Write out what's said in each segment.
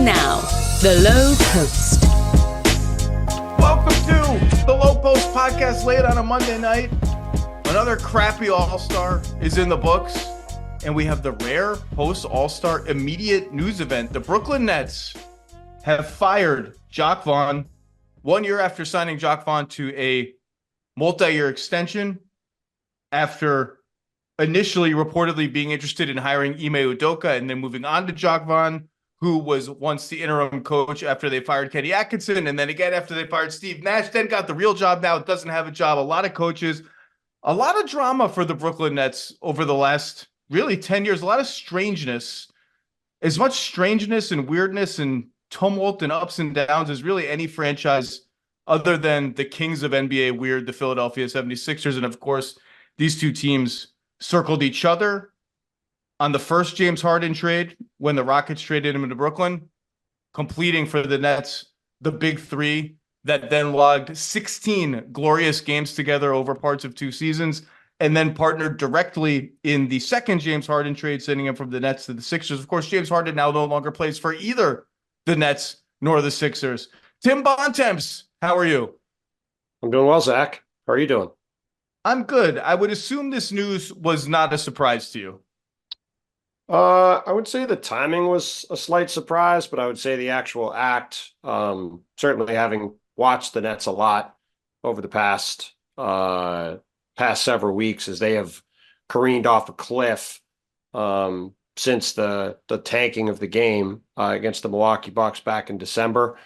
now, the Lowe Post. Welcome to the Lowe Post podcast late on a Monday night. Another crappy All-Star is in the books, and we have the rare post-All-Star immediate news event. The Brooklyn Nets have fired Jacque Vaughn 1 year after signing Jacque Vaughn to a multi-year extension after initially reportedly being interested in hiring Ime Udoka and then moving on to Jacque Vaughn, who was once the interim coach after they fired Kenny Atkinson, and then again after they fired Steve Nash, then got the real job, now doesn't have a job. A lot of coaches, a lot of drama for the Brooklyn Nets over the last really 10 years, a lot of strangeness, as much strangeness and weirdness and tumult and ups and downs as really any franchise other than the kings of NBA weird, the Philadelphia 76ers. And of course, these two teams circled each other on the first James Harden trade when the Rockets traded him into Brooklyn, completing for the Nets the big three that then logged 16 glorious games together over parts of 2 seasons, and then partnered directly in the second James Harden trade, sending him from the Nets to the Sixers. Of course, James Harden now no longer plays for either the Nets nor the Sixers. Tim Bontemps, how are you? I'm doing well, Zach. How are you doing? I'm good. I would assume this news was not a surprise to you. I would say the timing was a slight surprise, but I would say the actual act, certainly having watched the Nets a lot over the past several weeks as they have careened off a cliff since the tanking of the game against the Milwaukee Bucks back in December.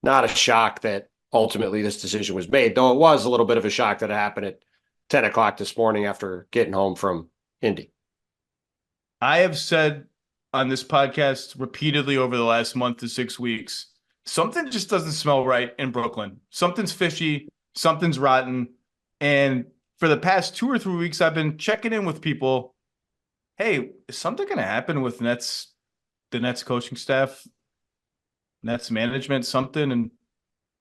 Not a shock that ultimately this decision was made, though it was a little bit of a shock that it happened at 10 o'clock this morning after getting home from Indy. I have said on this podcast repeatedly over the last month to 6 weeks, something just doesn't smell right in Brooklyn. Something's fishy, something's rotten. And for the past 2 or 3 weeks, I've been checking in with people. Hey, is something going to happen with the Nets coaching staff, Nets management, something? And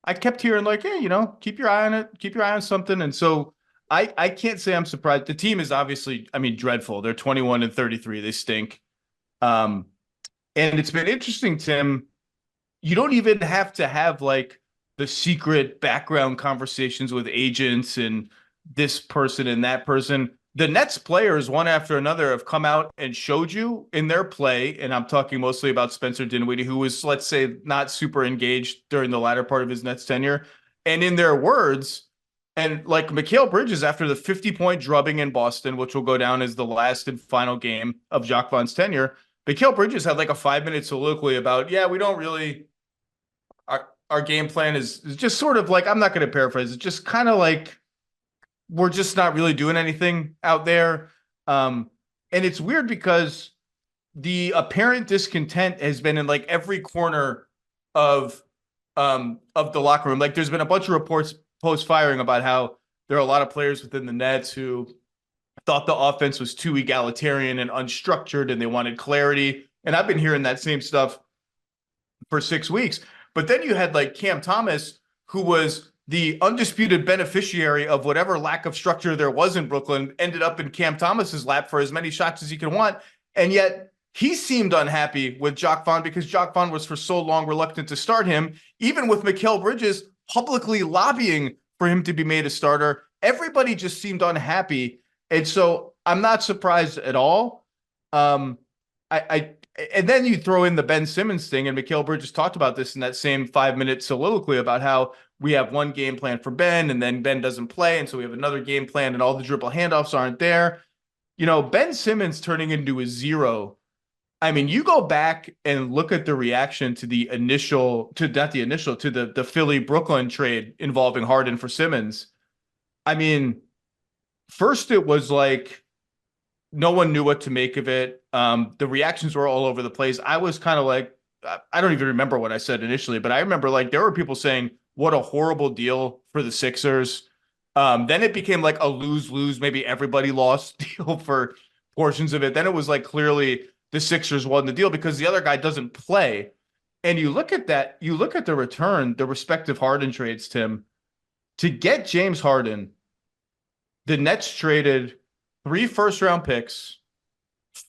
I kept hearing like, hey, keep your eye on it, keep your eye on something. And so I can't say I'm surprised. The team is obviously, dreadful. They're 21-33. They stink. And it's been interesting, Tim. You don't even have to have like the secret background conversations with agents and this person and that person. The Nets players, one after another, have come out and showed you in their play, and I'm talking mostly about Spencer Dinwiddie, who was, let's say, not super engaged during the latter part of his Nets tenure. And in their words, and like Mikal Bridges after the 50-point drubbing in Boston, which will go down as the last and final game of Jacque Vaughn's tenure, Mikal Bridges had like a 5-minute soliloquy about, we don't really, our game plan is just sort of like, I'm not going to paraphrase, it's just kind of like, we're just not really doing anything out there. And it's weird because the apparent discontent has been in like every corner of the locker room. Like there's been a bunch of reports post-firing about how there are a lot of players within the Nets who thought the offense was too egalitarian and unstructured and they wanted clarity. And I've been hearing that same stuff for 6 weeks. But then you had like Cam Thomas, who was the undisputed beneficiary of whatever lack of structure there was in Brooklyn, ended up in Cam Thomas's lap for as many shots as he could want. And yet he seemed unhappy with Jacque Vaughn because Jacque Vaughn was for so long reluctant to start him, even with Mikal Bridges publicly lobbying for him to be made a starter. Everybody just seemed unhappy. And so I'm not surprised at all. And then you throw in the Ben Simmons thing, and Mikal Bridges talked about this in that same 5-minute soliloquy about how we have one game plan for Ben, and then Ben doesn't play, and so we have another game plan, and all the dribble handoffs aren't there. Ben Simmons turning into a zero. You go back and look at the reaction to the Philly-Brooklyn trade involving Harden for Simmons. First it was like no one knew what to make of it. The reactions were all over the place. I was kind of like, I don't even remember what I said initially, but I remember like there were people saying, what a horrible deal for the Sixers. Then it became like a lose-lose, maybe everybody lost deal for portions of it. Then it was like clearly the Sixers won the deal because the other guy doesn't play. And you look at that, you look at the return, the respective Harden trades, Tim. To get James Harden, the Nets traded 3 first-round picks,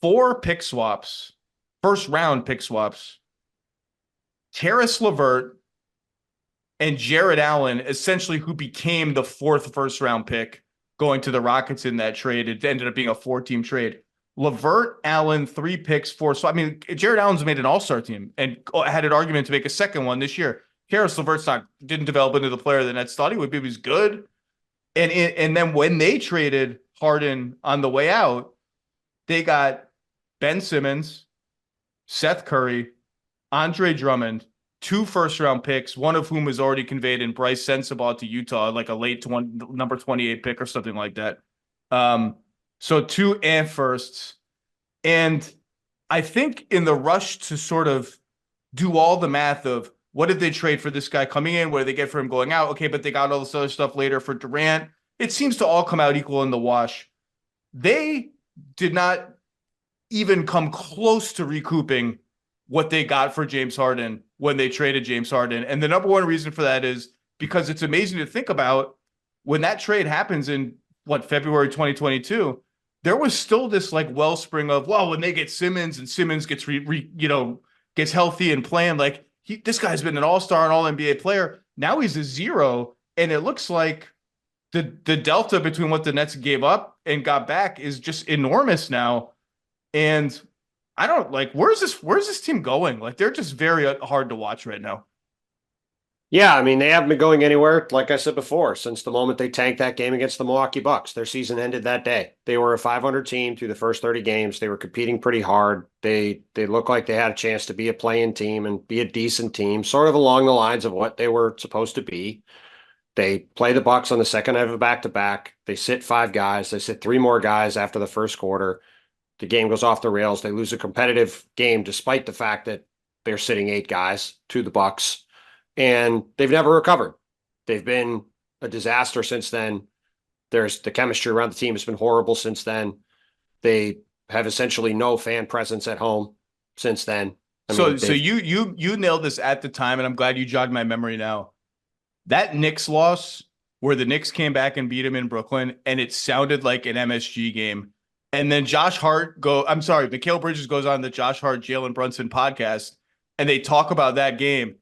4 pick swaps, first-round pick swaps, Karis LeVert and Jared Allen, essentially who became the 4th first-round pick going to the Rockets in that trade. It ended up being a 4-team trade. LeVert, Allen, 3 picks, 4. So, I mean, Jared Allen's made an all-star team and had an argument to make a second one this year. Karis LeVert's didn't develop into the player the Nets thought he would be. He was good. And then when they traded Harden on the way out, they got Ben Simmons, Seth Curry, Andre Drummond, 2 first-round picks, one of whom was already conveyed in Bryce Sensabaugh to Utah, like a late number 28 pick or something like that. So 2 and firsts. And I think in the rush to sort of do all the math of what did they trade for this guy coming in? What did they get for him going out? Okay, but they got all this other stuff later for Durant. It seems to all come out equal in the wash. They did not even come close to recouping what they got for James Harden when they traded James Harden. And the number one reason for that is because it's amazing to think about when that trade happens in February 2022, there was still this like wellspring of, well, when they get Simmons and Simmons gets gets healthy and playing, like this guy's been an all-star and all-NBA player. Now he's a 0. And it looks like the delta between what the Nets gave up and got back is just enormous now. And I don't where's this team going? Like, they're just very hard to watch right now. Yeah, I mean, they haven't been going anywhere, like I said before, since the moment they tanked that game against the Milwaukee Bucks. Their season ended that day. They were a 500 team through the first 30 games. They were competing pretty hard. They looked like they had a chance to be a play-in team and be a decent team, sort of along the lines of what they were supposed to be. They play the Bucks on the second night of a back-to-back. They sit 5 guys. They sit 3 more guys after the first quarter. The game goes off the rails. They lose a competitive game despite the fact that they're sitting 8 guys to the Bucks. And they've never recovered. They've been a disaster since then. The chemistry around the team has been horrible since then. They have essentially no fan presence at home since then. So you nailed this at the time, and I'm glad you jogged my memory now. That Knicks loss, where the Knicks came back and beat them in Brooklyn, and it sounded like an MSG game. And then Mikal Bridges goes on the Josh Hart, Jalen Brunson podcast, and they talk about that game.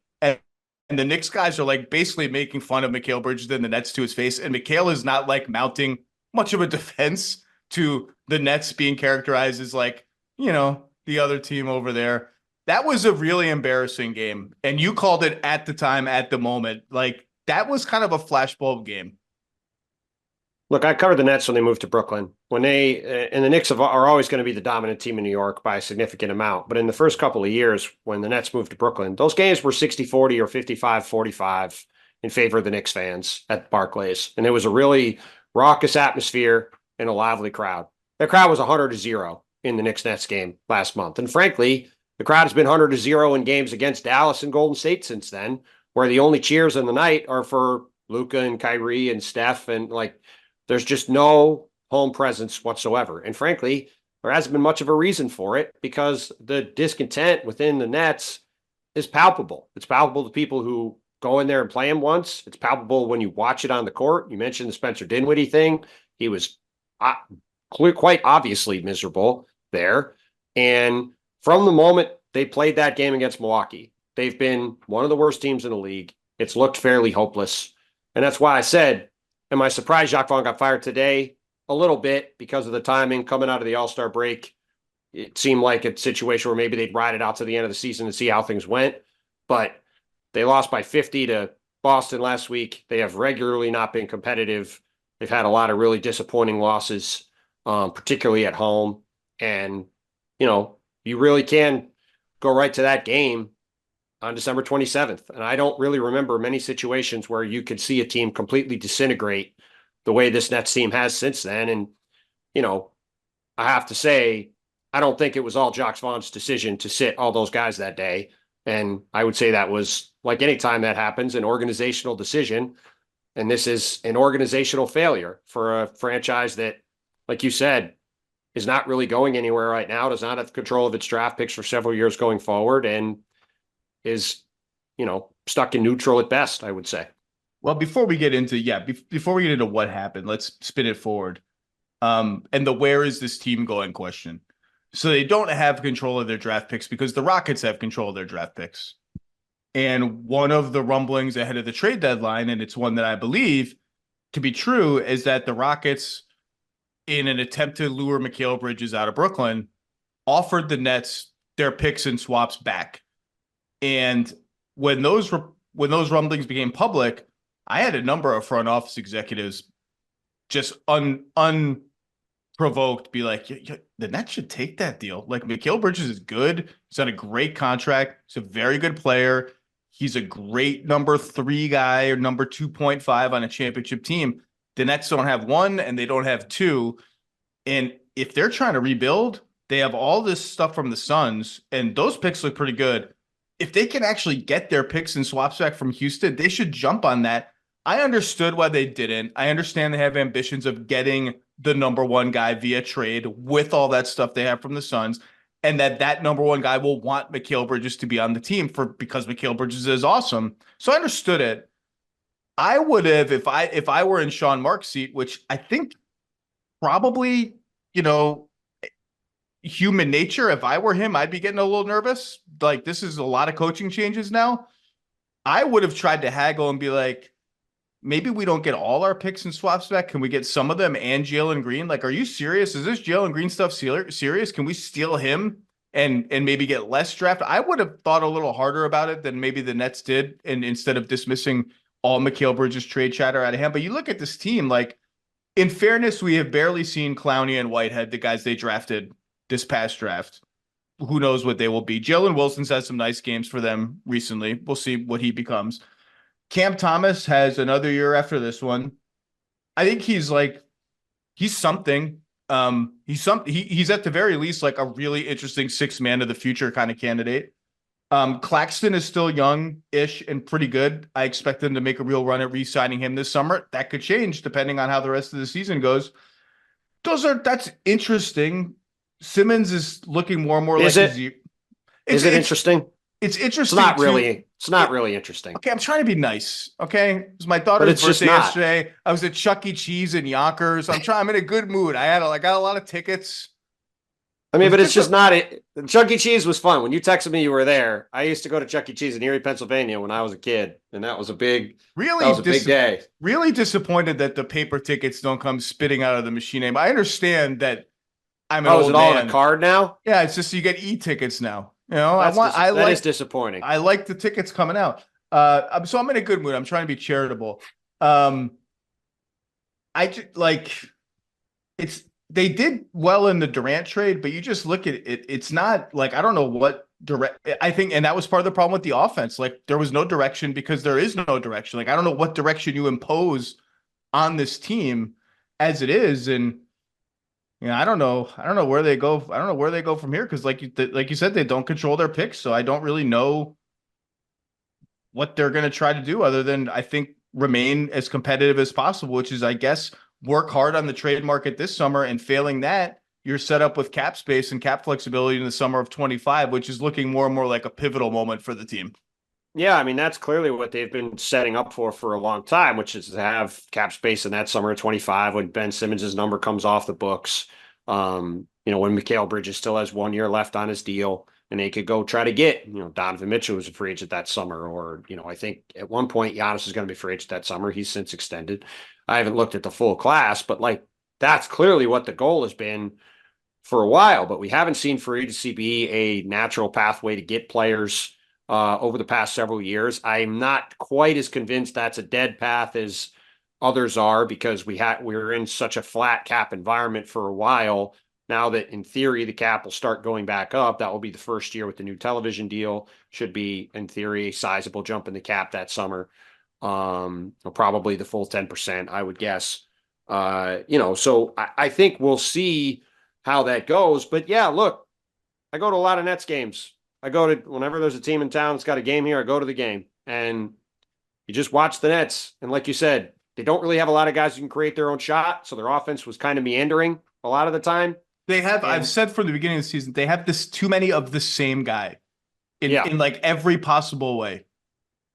And the Knicks guys are like basically making fun of Mikal Bridges and the Nets to his face. And Mikal is not like mounting much of a defense to the Nets being characterized as like, the other team over there. That was a really embarrassing game. And you called it at the time, at the moment. Like, that was kind of a flashbulb game. Look, I covered the Nets when they moved to Brooklyn. And the Knicks are always going to be the dominant team in New York by a significant amount. But in the first couple of years, when the Nets moved to Brooklyn, those games were 60-40 or 55-45 in favor of the Knicks fans at Barclays. And it was a really raucous atmosphere and a lively crowd. That crowd was 100-0 in the Knicks-Nets game last month. And frankly, the crowd has been 100-0 in games against Dallas and Golden State since then, where the only cheers in the night are for Luka and Kyrie and Steph, and there's just no home presence whatsoever. And frankly, there hasn't been much of a reason for it because the discontent within the Nets is palpable. It's palpable to people who go in there and play him once. It's palpable when you watch it on the court. You mentioned the Spencer Dinwiddie thing. He was quite obviously miserable there. And from the moment they played that game against Milwaukee, they've been one of the worst teams in the league. It's looked fairly hopeless. And that's why I said, am I surprised Jacque Vaughn got fired today? A little bit because of the timing coming out of the All-Star break. It seemed like a situation where maybe they'd ride it out to the end of the season and see how things went. But they lost by 50 to Boston last week. They have regularly not been competitive. They've had a lot of really disappointing losses, particularly at home. And, you really can go right to that game on December 27th. And I don't really remember many situations where you could see a team completely disintegrate the way this Nets team has since then. And, I have to say, I don't think it was all Jacque Vaughn's decision to sit all those guys that day. And I would say that was, like any time that happens, an organizational decision. And this is an organizational failure for a franchise that, like you said, is not really going anywhere right now, does not have control of its draft picks for several years going forward, and is, stuck in neutral at best, I would say. Well, before we get into what happened, let's spin it forward. And the where is this team going question. So they don't have control of their draft picks because the Rockets have control of their draft picks. And one of the rumblings ahead of the trade deadline, and it's one that I believe to be true, is that the Rockets, in an attempt to lure Mikal Bridges out of Brooklyn, offered the Nets their picks and swaps back. And when those rumblings became public, I had a number of front office executives just unprovoked be like, the Nets should take that deal. Like, Mikal Bridges is good. He's on a great contract. He's a very good player. He's a great number 3 guy or number 2.5 on a championship team. The Nets don't have 1 and they don't have 2. And if they're trying to rebuild, they have all this stuff from the Suns, and those picks look pretty good. If they can actually get their picks and swaps back from Houston, they should jump on that. I understood why they didn't. I understand they have ambitions of getting the number 1 guy via trade with all that stuff they have from the Suns, and that number 1 guy will want Mikal Bridges to be on the team because Mikal Bridges is awesome. So I understood it. I would have, if I were in Sean Mark's seat, which I think probably, human nature. If I were him, I'd be getting a little nervous. Like, this is a lot of coaching changes now. I would have tried to haggle and be like, maybe we don't get all our picks and swaps back. Can we get some of them and Jalen Green? Like, are you serious? Is this Jalen Green stuff serious? Can we steal him and maybe get less draft? I would have thought a little harder about it than maybe the Nets did, and instead of dismissing all Mikal Bridges trade chatter out of hand. But you look at this team, like, in fairness, we have barely seen Clowney and Whitehead, the guys they drafted this past draft. Who knows what they will be? Jalen Wilson's had some nice games for them recently. We'll see what he becomes. Cam Thomas has another year after this one. I think he's something. He's at the very least like a really interesting 6th man of the future kind of candidate. Claxton is still young-ish and pretty good. I expect them to make a real run at re-signing him this summer. That could change depending on how the rest of the season goes. That's interesting. Simmons is looking more and more is it interesting? It's interesting. It's not really interesting. Okay, I'm trying to be nice. Okay, it was my daughter's birthday yesterday. I was at Chuck E. Cheese in Yonkers. I'm in a good mood. I got a lot of tickets. I mean, but it's just not it. Chuck E. Cheese was fun. When you texted me you were there, I used to go to Chuck E. Cheese in Erie, Pennsylvania when I was a kid, and that was a big day. Really disappointed that the paper tickets don't come spitting out of the machine name. I understand that I'm an old man. Is it all in a card now? Yeah, it's just you get e-tickets now. That is disappointing. I like the tickets coming out. So I'm in a good mood. I'm trying to be charitable. They did well in the Durant trade, but you just look at it. It's not like, I don't know what I think, and that was part of the problem with the offense. Like, there was no direction because there is no direction. Like, I don't know what direction you impose on this team as it is. And, I don't know where they go. I don't know where they go from here. Cause like you said, they don't control their picks. So I don't really know what they're going to try to do other than, I think, remain as competitive as possible, which is, I guess, work hard on the trade market this summer, and failing that, you're set up with cap space and cap flexibility in the summer of 25, which is looking more and more like a pivotal moment for the team. Yeah, I mean, that's clearly what they've been setting up for a long time, which is to have cap space in that summer of 25 when Ben Simmons' number comes off the books. When Mikal Bridges still has 1 year left on his deal, and they could go try to get, Donovan Mitchell was a free agent that summer, or, I think at one point Giannis is going to be free agent that summer. He's since extended. I haven't looked at the full class, but that's clearly what the goal has been for a while, but we haven't seen free agency be a natural pathway to get players over the past several years. I'm not quite as convinced that's a dead path as others are, because we were in such a flat cap environment for a while. Now that in theory the cap will start going back up, that will be the first year with the new television deal. Should be in theory a sizable jump in the cap that summer. Probably the full 10%, I would guess. So I think we'll see how that goes. But yeah, look, I go to a lot of Nets games. I go to, whenever there's a team in town that's got a game here, I go to the game, and you just watch the Nets. And like you said, they don't really have a lot of guys who can create their own shot. So their offense was kind of meandering a lot of the time. They have, I've said from the beginning of the season, they have too many of the same guy in like every possible way.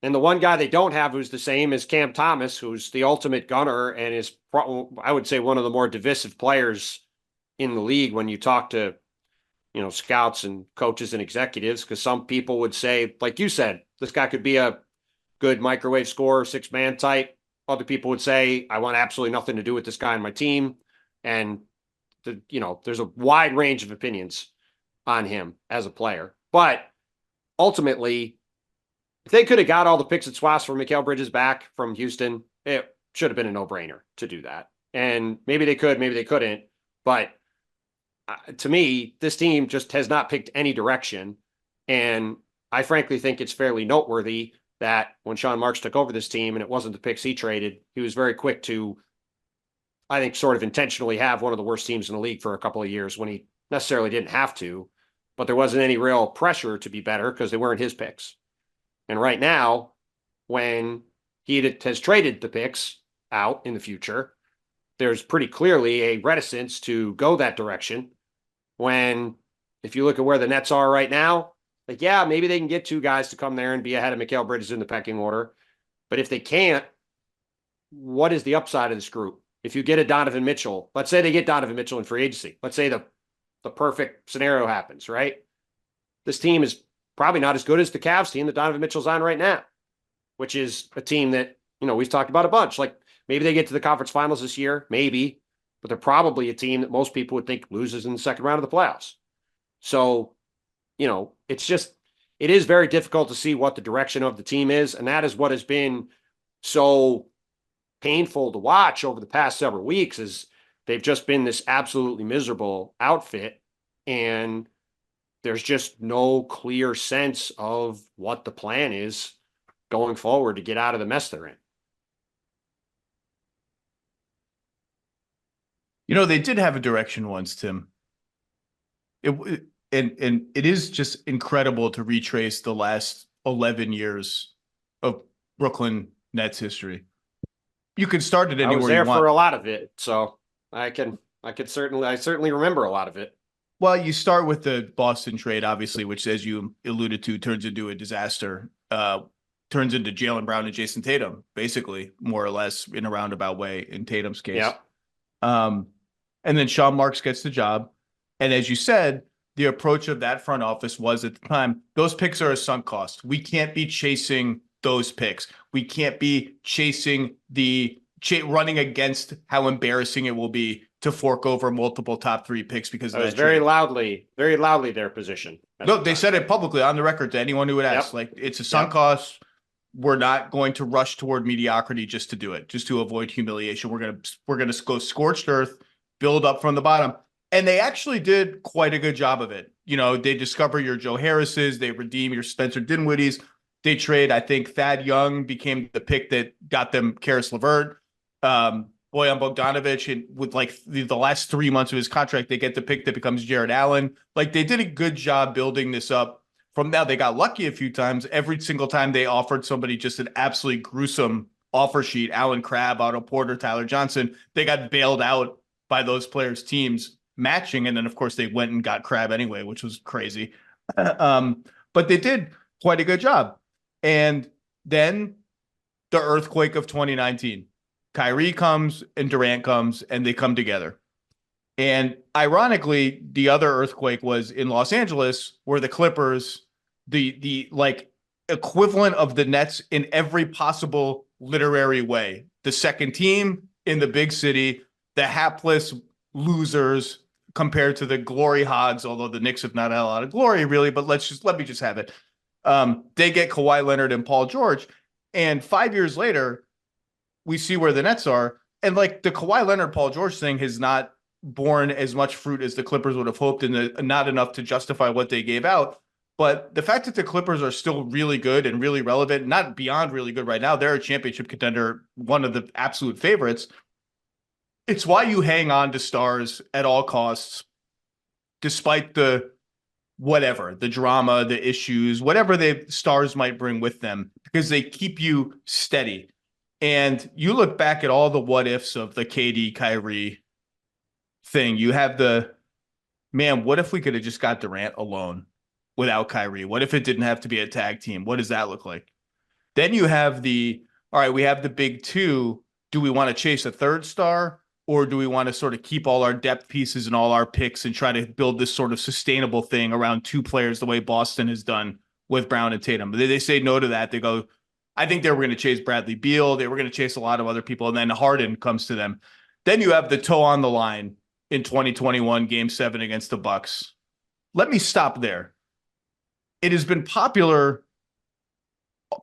And the one guy they don't have who's the same is Cam Thomas, who's the ultimate gunner and is, I would say, one of the more divisive players in the league when you talk to scouts and coaches and executives, because some people would say, like you said, this guy could be a good microwave scorer, 6-man type. Other people would say, I want absolutely nothing to do with this guy on my team. And there's a wide range of opinions on him as a player. But ultimately, if they could have got all the picks and swaps for Mikal Bridges back from Houston, it should have been a no-brainer to do that. And maybe they could, maybe they couldn't. But to me, this team just has not picked any direction. And I frankly think it's fairly noteworthy that when Sean Marks took over this team and it wasn't the picks he traded, he was very quick to, I think, sort of intentionally have one of the worst teams in the league for a couple of years when he necessarily didn't have to, but there wasn't any real pressure to be better because they weren't his picks. And right now, when he has traded the picks out in the future, there's pretty clearly a reticence to go that direction. When, if you look at where the Nets are right now, like, yeah, maybe they can get 2 guys to come there and be ahead of Mikal Bridges in the pecking order. But if they can't, what is the upside of this group? If you get a Donovan Mitchell, let's say they get Donovan Mitchell in free agency. Let's say the perfect scenario happens, right? This team is probably not as good as the Cavs team that Donovan Mitchell's on right now, which is a team that, we've talked about a bunch. Like, maybe they get to the conference finals this year, maybe, but they're probably a team that most people would think loses in the second round of the playoffs. So, it is very difficult to see what the direction of the team is. And that is what has been so painful to watch over the past several weeks, is they've just been this absolutely miserable outfit. And there's just no clear sense of what the plan is going forward to get out of the mess they're in. They did have a direction once, Tim. And it is just incredible to retrace the last 11 years of Brooklyn Nets history. You can start it anywhere you want. I was there for a lot of it, so I certainly remember a lot of it. Well, you start with the Boston trade, obviously, which, as you alluded to, turns into a disaster. Turns into Jaylen Brown and Jason Tatum, basically, more or less, in a roundabout way, in Tatum's case. Yep. And then Sean Marks gets the job. And as you said, the approach of that front office was, at the time, those picks are a sunk cost. We can't be chasing those picks. We can't be chasing running against how embarrassing it will be to fork over multiple top 3 picks because of that. Very loudly their position. No, they said it publicly on the record to anyone who would ask. Yep. Like, it's a sunk cost. We're not going to rush toward mediocrity just to do it, just to avoid humiliation. We're gonna go scorched earth, build up from the bottom. And they actually did quite a good job of it. They discover your Joe Harris's, they redeem your Spencer Dinwiddie's. They trade, I think, Thad Young became the pick that got them Karis LeVert. Bojan Bogdanovic, and with like the last 3 months of his contract, they get the pick that becomes Jared Allen. Like, they did a good job building this up. From now, they got lucky a few times. Every single time they offered somebody just an absolutely gruesome offer sheet, Alan Crabb, Otto Porter, Tyler Johnson, they got bailed out by those players' teams matching. And then, of course, they went and got Crabb anyway, which was crazy. But they did quite a good job. And then the earthquake of 2019. Kyrie comes and Durant comes, and they come together. And ironically, the other earthquake was in Los Angeles, where the Clippers, the like equivalent of the Nets in every possible literary way, the second team in the big city, the hapless losers compared to the glory hogs, although the Knicks have not had a lot of glory really, but let me just have it. They get Kawhi Leonard and Paul George. And 5 years later, we see where the Nets are. And like, the Kawhi Leonard, Paul George thing has not borne as much fruit as the Clippers would have hoped, and not enough to justify what they gave out. But the fact that the Clippers are still really good and really relevant, not beyond really good right now, they're a championship contender, one of the absolute favorites. It's why you hang on to stars at all costs, despite the whatever, the drama, the issues, whatever the stars might bring with them, because they keep you steady. And you look back at all the what ifs of the KD Kyrie thing. You have the, man, what if we could have just got Durant alone without Kyrie? What if it didn't have to be a tag team? What does that look like? Then you have all right, we have the big two. Do we want to chase a third star, or do we want to sort of keep all our depth pieces and all our picks and try to build this sort of sustainable thing around two players the way Boston has done with Brown and Tatum? They say no to that. They go, I think they were going to chase Bradley Beal. They were going to chase a lot of other people. And then Harden comes to them. Then you have the toe on the line in 2021 Game 7 against the Bucks. Let me stop there. It has been popular,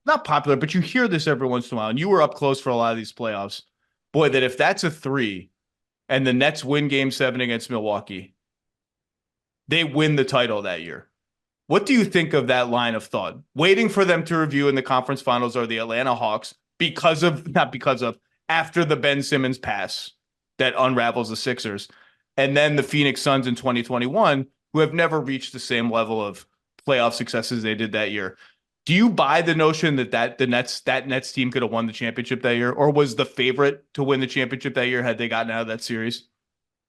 not popular, but you hear this every once in a while, and you were up close for a lot of these playoffs. Boy, that if that's a 3 and the Nets win Game 7 against Milwaukee, they win the title that year. What do you think of that line of thought? Waiting for them to review in the conference finals are the Atlanta Hawks after the Ben Simmons pass that unravels the Sixers. And then the Phoenix Suns in 2021, who have never reached the same level of playoff successes they did that year. Do you buy the notion that that Nets team could have won the championship that year, or was the favorite to win the championship that year had they gotten out of that series?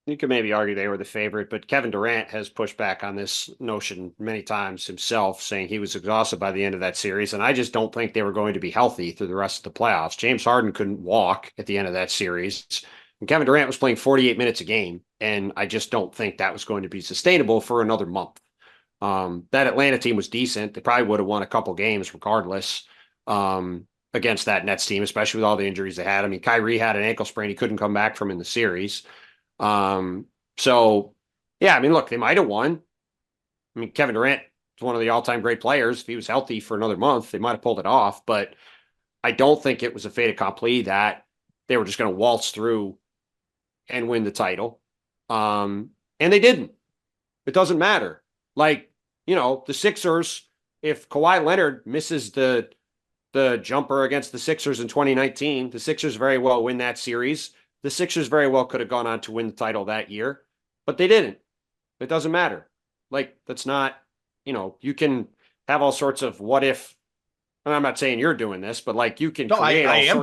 You could maybe argue they were the favorite, but Kevin Durant has pushed back on this notion many times himself, saying he was exhausted by the end of that series. And I just don't think they were going to be healthy through the rest of the playoffs. James Harden couldn't walk at the end of that series. And Kevin Durant was playing 48 minutes a game. And I just don't think that was going to be sustainable for another month. That Atlanta team was decent. They probably would have won a couple games regardless against that Nets team, especially with all the injuries they had. I mean, Kyrie had an ankle sprain he couldn't come back from in the series. So yeah, I mean, look, they might have won. I mean, Kevin Durant is one of the all-time great players. If he was healthy for another month, they might have pulled it off, but I don't think it was a fait accompli that they were just going to waltz through and win the title. And they didn't. It doesn't matter. Like, the Sixers, if Kawhi Leonard misses the jumper against the Sixers in 2019, the Sixers very well win that series. The Sixers very well could have gone on to win the title that year, but they didn't. It doesn't matter. Like, that's not, you can have all sorts of what if, and I'm not saying you're doing this, but like you can create I am.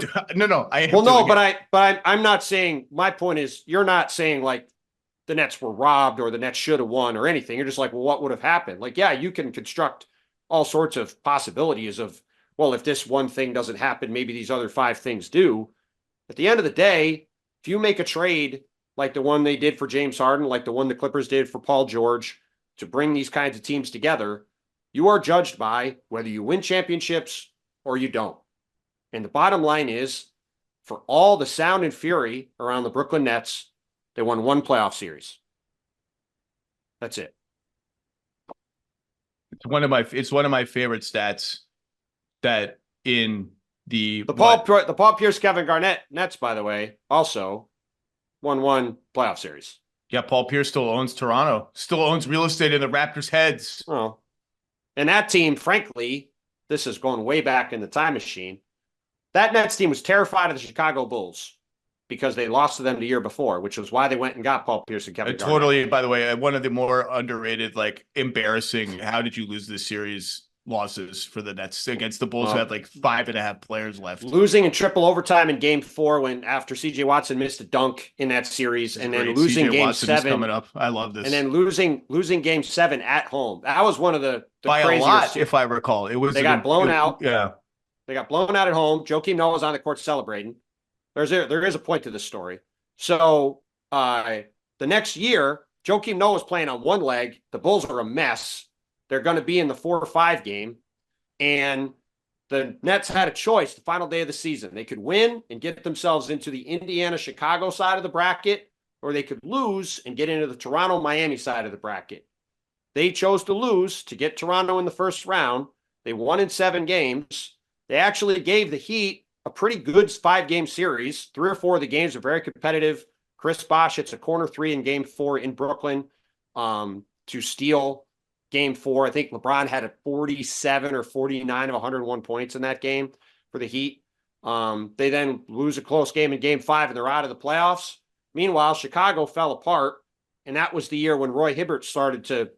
But I'm not saying, my point is, you're not saying like the Nets were robbed or the Nets should have won or anything. You're just like, well, what would have happened? Like, yeah, you can construct all sorts of possibilities of, well, if this one thing doesn't happen, maybe these other 5 things do. At the end of the day, if you make a trade like the one they did for James Harden, like the one the Clippers did for Paul George, to bring these kinds of teams together, you are judged by whether you win championships or you don't. And the bottom line is, for all the sound and fury around the Brooklyn Nets, they won 1 playoff series. That's it. It's one of my favorite stats that in the Paul Pierce, Kevin Garnett Nets, by the way, also won 1 playoff series. Yeah, Paul Pierce still owns Toronto, still owns real estate in the Raptors' heads. Oh, and that team, frankly, this is going way back in the time machine. That Nets team was terrified of the Chicago Bulls because they lost to them the year before, which was why they went and got Paul Pierce and Kevin Garnett. Totally, by the way, one of the more underrated, like embarrassing, how did you lose this series losses for the Nets against the Bulls who had like 5.5 players left. Losing in triple overtime in game 4 after CJ Watson missed a dunk in that series, and then losing game Watson 7 coming up. I love this. And then losing game 7 at home. That was one of the by crazier a lot, if I recall. It was they got blown out. Yeah. They got blown out at home. Joakim Noah was on the court celebrating. There is a point to this story. So the next year, Joakim Noah was playing on one leg. The Bulls are a mess. They're going to be in the 4-5 game. And the Nets had a choice the final day of the season. They could win and get themselves into the Indiana-Chicago side of the bracket, or they could lose and get into the Toronto-Miami side of the bracket. They chose to lose to get Toronto in the first round. They won in 7 games. They actually gave the Heat a pretty good 5-game series. 3 or 4 of the games are very competitive. Chris Bosh hits a corner 3 in game 4 in Brooklyn to steal game 4. I think LeBron had a 47 or 49 of 101 points in that game for the Heat. They then lose a close game in game 5 and they're out of the playoffs. Meanwhile, Chicago fell apart. And that was the year when Roy Hibbert started to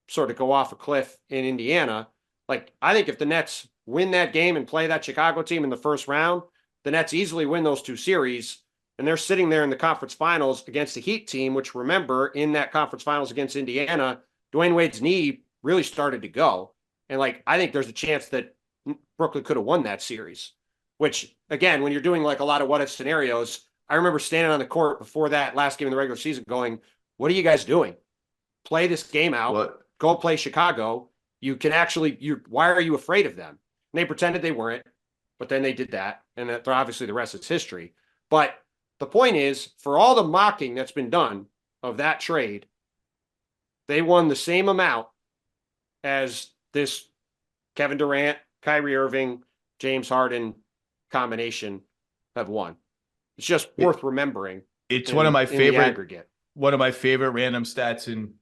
sort of go off a cliff in Indiana. Like, I think if the Nets win that game and play that Chicago team in the first round, the Nets easily win those 2 series. And they're sitting there in the conference finals against the Heat team, which, remember, in that conference finals against Indiana, Dwayne Wade's knee really started to go. And, like, I think there's a chance that Brooklyn could have won that series, which, again, when you're doing, like, a lot of what-if scenarios, I remember standing on the court before that last game in the regular season going, what are you guys doing? Play this game out. What? Go play Chicago. You can actually, why are you afraid of them? And they pretended they weren't, but then they did that. And obviously the rest is history. But the point is, for all the mocking that's been done of that trade, they won the same amount as this Kevin Durant, Kyrie Irving, James Harden combination have won. It's just worth remembering. It's one of my favorite aggregate. One of my favorite random stats in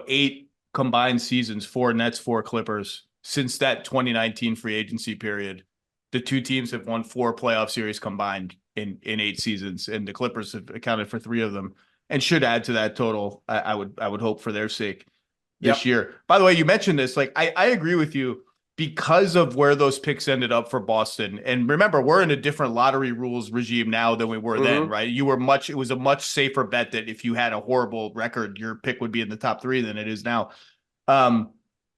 8 combined seasons, 4 Nets, 4 Clippers. Since that 2019 free agency period, the two teams have won 4 playoff series combined in 8 seasons, and the Clippers have accounted for 3 of them and should add to that total. I would hope for their sake this year. By the way, you mentioned this. Like, I agree with you because of where those picks ended up for Boston. And remember, we're in a different lottery rules regime now than we were then, right? It was a much safer bet that if you had a horrible record, your pick would be in the top 3 than it is now.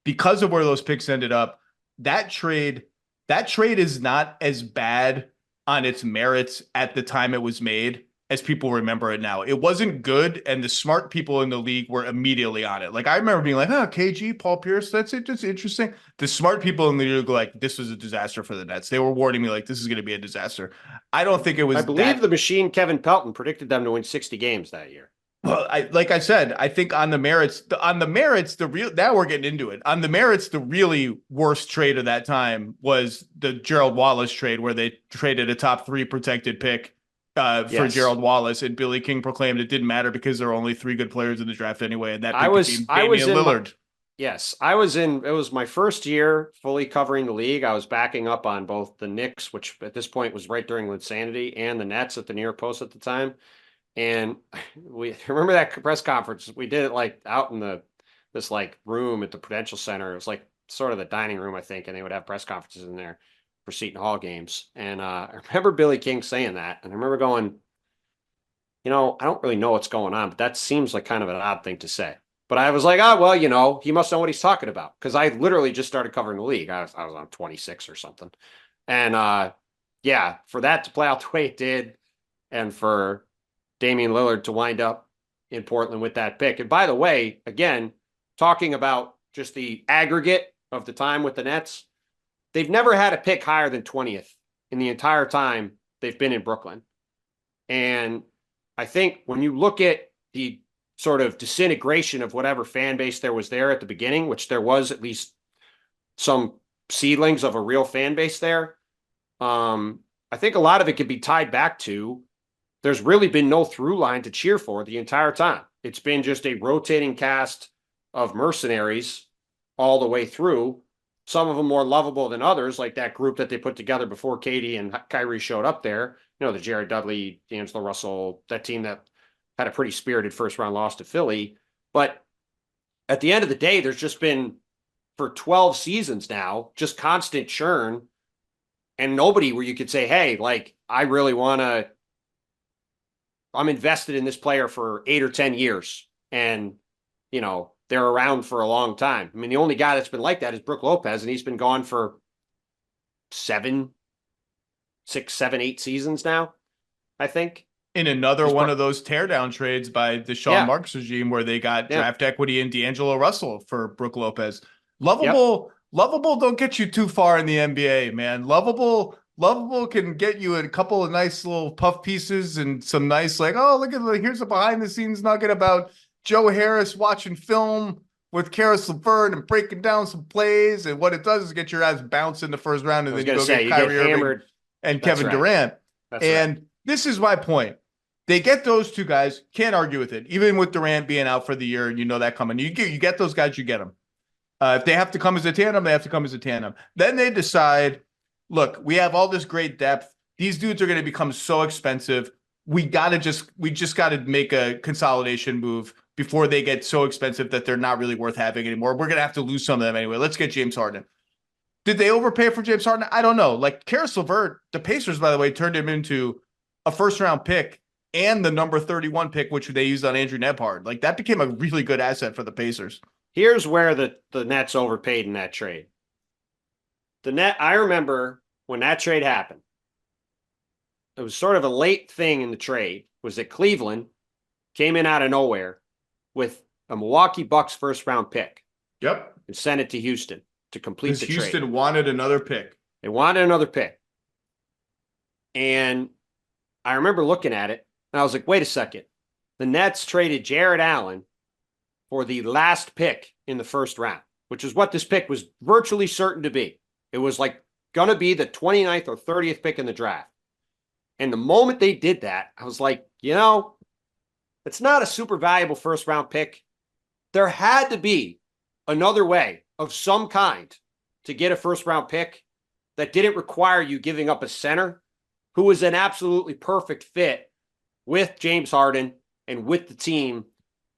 Because of where those picks ended up, that trade is not as bad on its merits at the time it was made as people remember it now. It wasn't good, and the smart people in the league were immediately on it. Like, I remember being like, KG, Paul Pierce, that's it, just interesting. The smart people in the league were like, this was a disaster for the Nets. They were warning me like, this is going to be a disaster. I don't think it was. I believe the machine Kevin Pelton predicted them to win 60 games that year. Well, like I said, I think on the merits, now we're getting into it. On the merits, the really worst trade of that time was the Gerald Wallace trade, where they traded a top 3 protected pick for Gerald Wallace, and Billy King proclaimed it didn't matter because there are only 3 good players in the draft anyway, and that became Damian Lillard. It was my first year fully covering the league. I was backing up on both the Knicks, which at this point was right during Linsanity, and the Nets at the New York Post at the time. And we remember that press conference. We did it like out in this like room at the Prudential Center. It was like sort of the dining room, I think, and they would have press conferences in there for Seton Hall games. And I remember Billy King saying that, and I remember going, I don't really know what's going on, but that seems like kind of an odd thing to say. But I was like, he must know what he's talking about, because I literally just started covering the league. I was on 26 or something, and for that to play out the way it did, and for Damian Lillard to wind up in Portland with that pick. And by the way, again, talking about just the aggregate of the time with the Nets, they've never had a pick higher than 20th in the entire time they've been in Brooklyn. And I think when you look at the sort of disintegration of whatever fan base there was there at the beginning, which there was at least some seedlings of a real fan base there, I think a lot of it could be tied back to there's really been no through line to cheer for the entire time. It's been just a rotating cast of mercenaries all the way through. Some of them more lovable than others, like that group that they put together before Katie and Kyrie showed up there. The Jared Dudley, D'Angelo Russell, that team that had a pretty spirited first round loss to Philly. But at the end of the day, there's just been, for 12 seasons now, just constant churn, and nobody where you could say, hey, like, I'm invested in this player for 8 or 10 years, and, they're around for a long time. I mean, the only guy that's been like that is Brook Lopez, and he's been gone for 6, 7, 8 seasons now, I think. In another one of those teardown trades by the Sean Marks regime, where they got draft equity in D'Angelo Russell for Brook Lopez. Lovable don't get you too far in the NBA, man. Lovable can get you a couple of nice little puff pieces and some nice, like, here's a behind the scenes nugget about Joe Harris watching film with Karis LeVert and breaking down some plays. And what it does is get your ass bounced in the first round, and then you go get Kyrie Irving and Kevin Durant. This is my point. They get those 2 guys, can't argue with it. Even with Durant being out for the year, and that coming. You get those guys, you get them. If they have to come as a tandem, they have to come as a tandem. Then they decide, look, we have all this great depth. These dudes are going to become so expensive. We just got to make a consolidation move before they get so expensive that they're not really worth having anymore. We're going to have to lose some of them anyway. Let's get James Harden. Did they overpay for James Harden? I don't know. Like, Karis LeVert, the Pacers, by the way, turned him into a first-round pick and the number 31 pick, which they used on Andrew Nebhard. Like, that became a really good asset for the Pacers. Here's where the Nets overpaid in that trade. I remember when that trade happened, it was sort of a late thing in the trade, was that Cleveland came in out of nowhere with a Milwaukee Bucks first round pick. Yep. And sent it to Houston to complete the trade. Because Houston trade. wanted another pick. They wanted another pick. And I remember looking at it, and I was like, wait a second. The Nets traded Jared Allen for the last pick in the first round, which is what this pick was virtually certain to be. It was like going to be the 29th or 30th pick in the draft. And the moment they did that, I was like, it's not a super valuable first round pick. There had to be another way of some kind to get a first round pick that didn't require you giving up a center who was an absolutely perfect fit with James Harden and with the team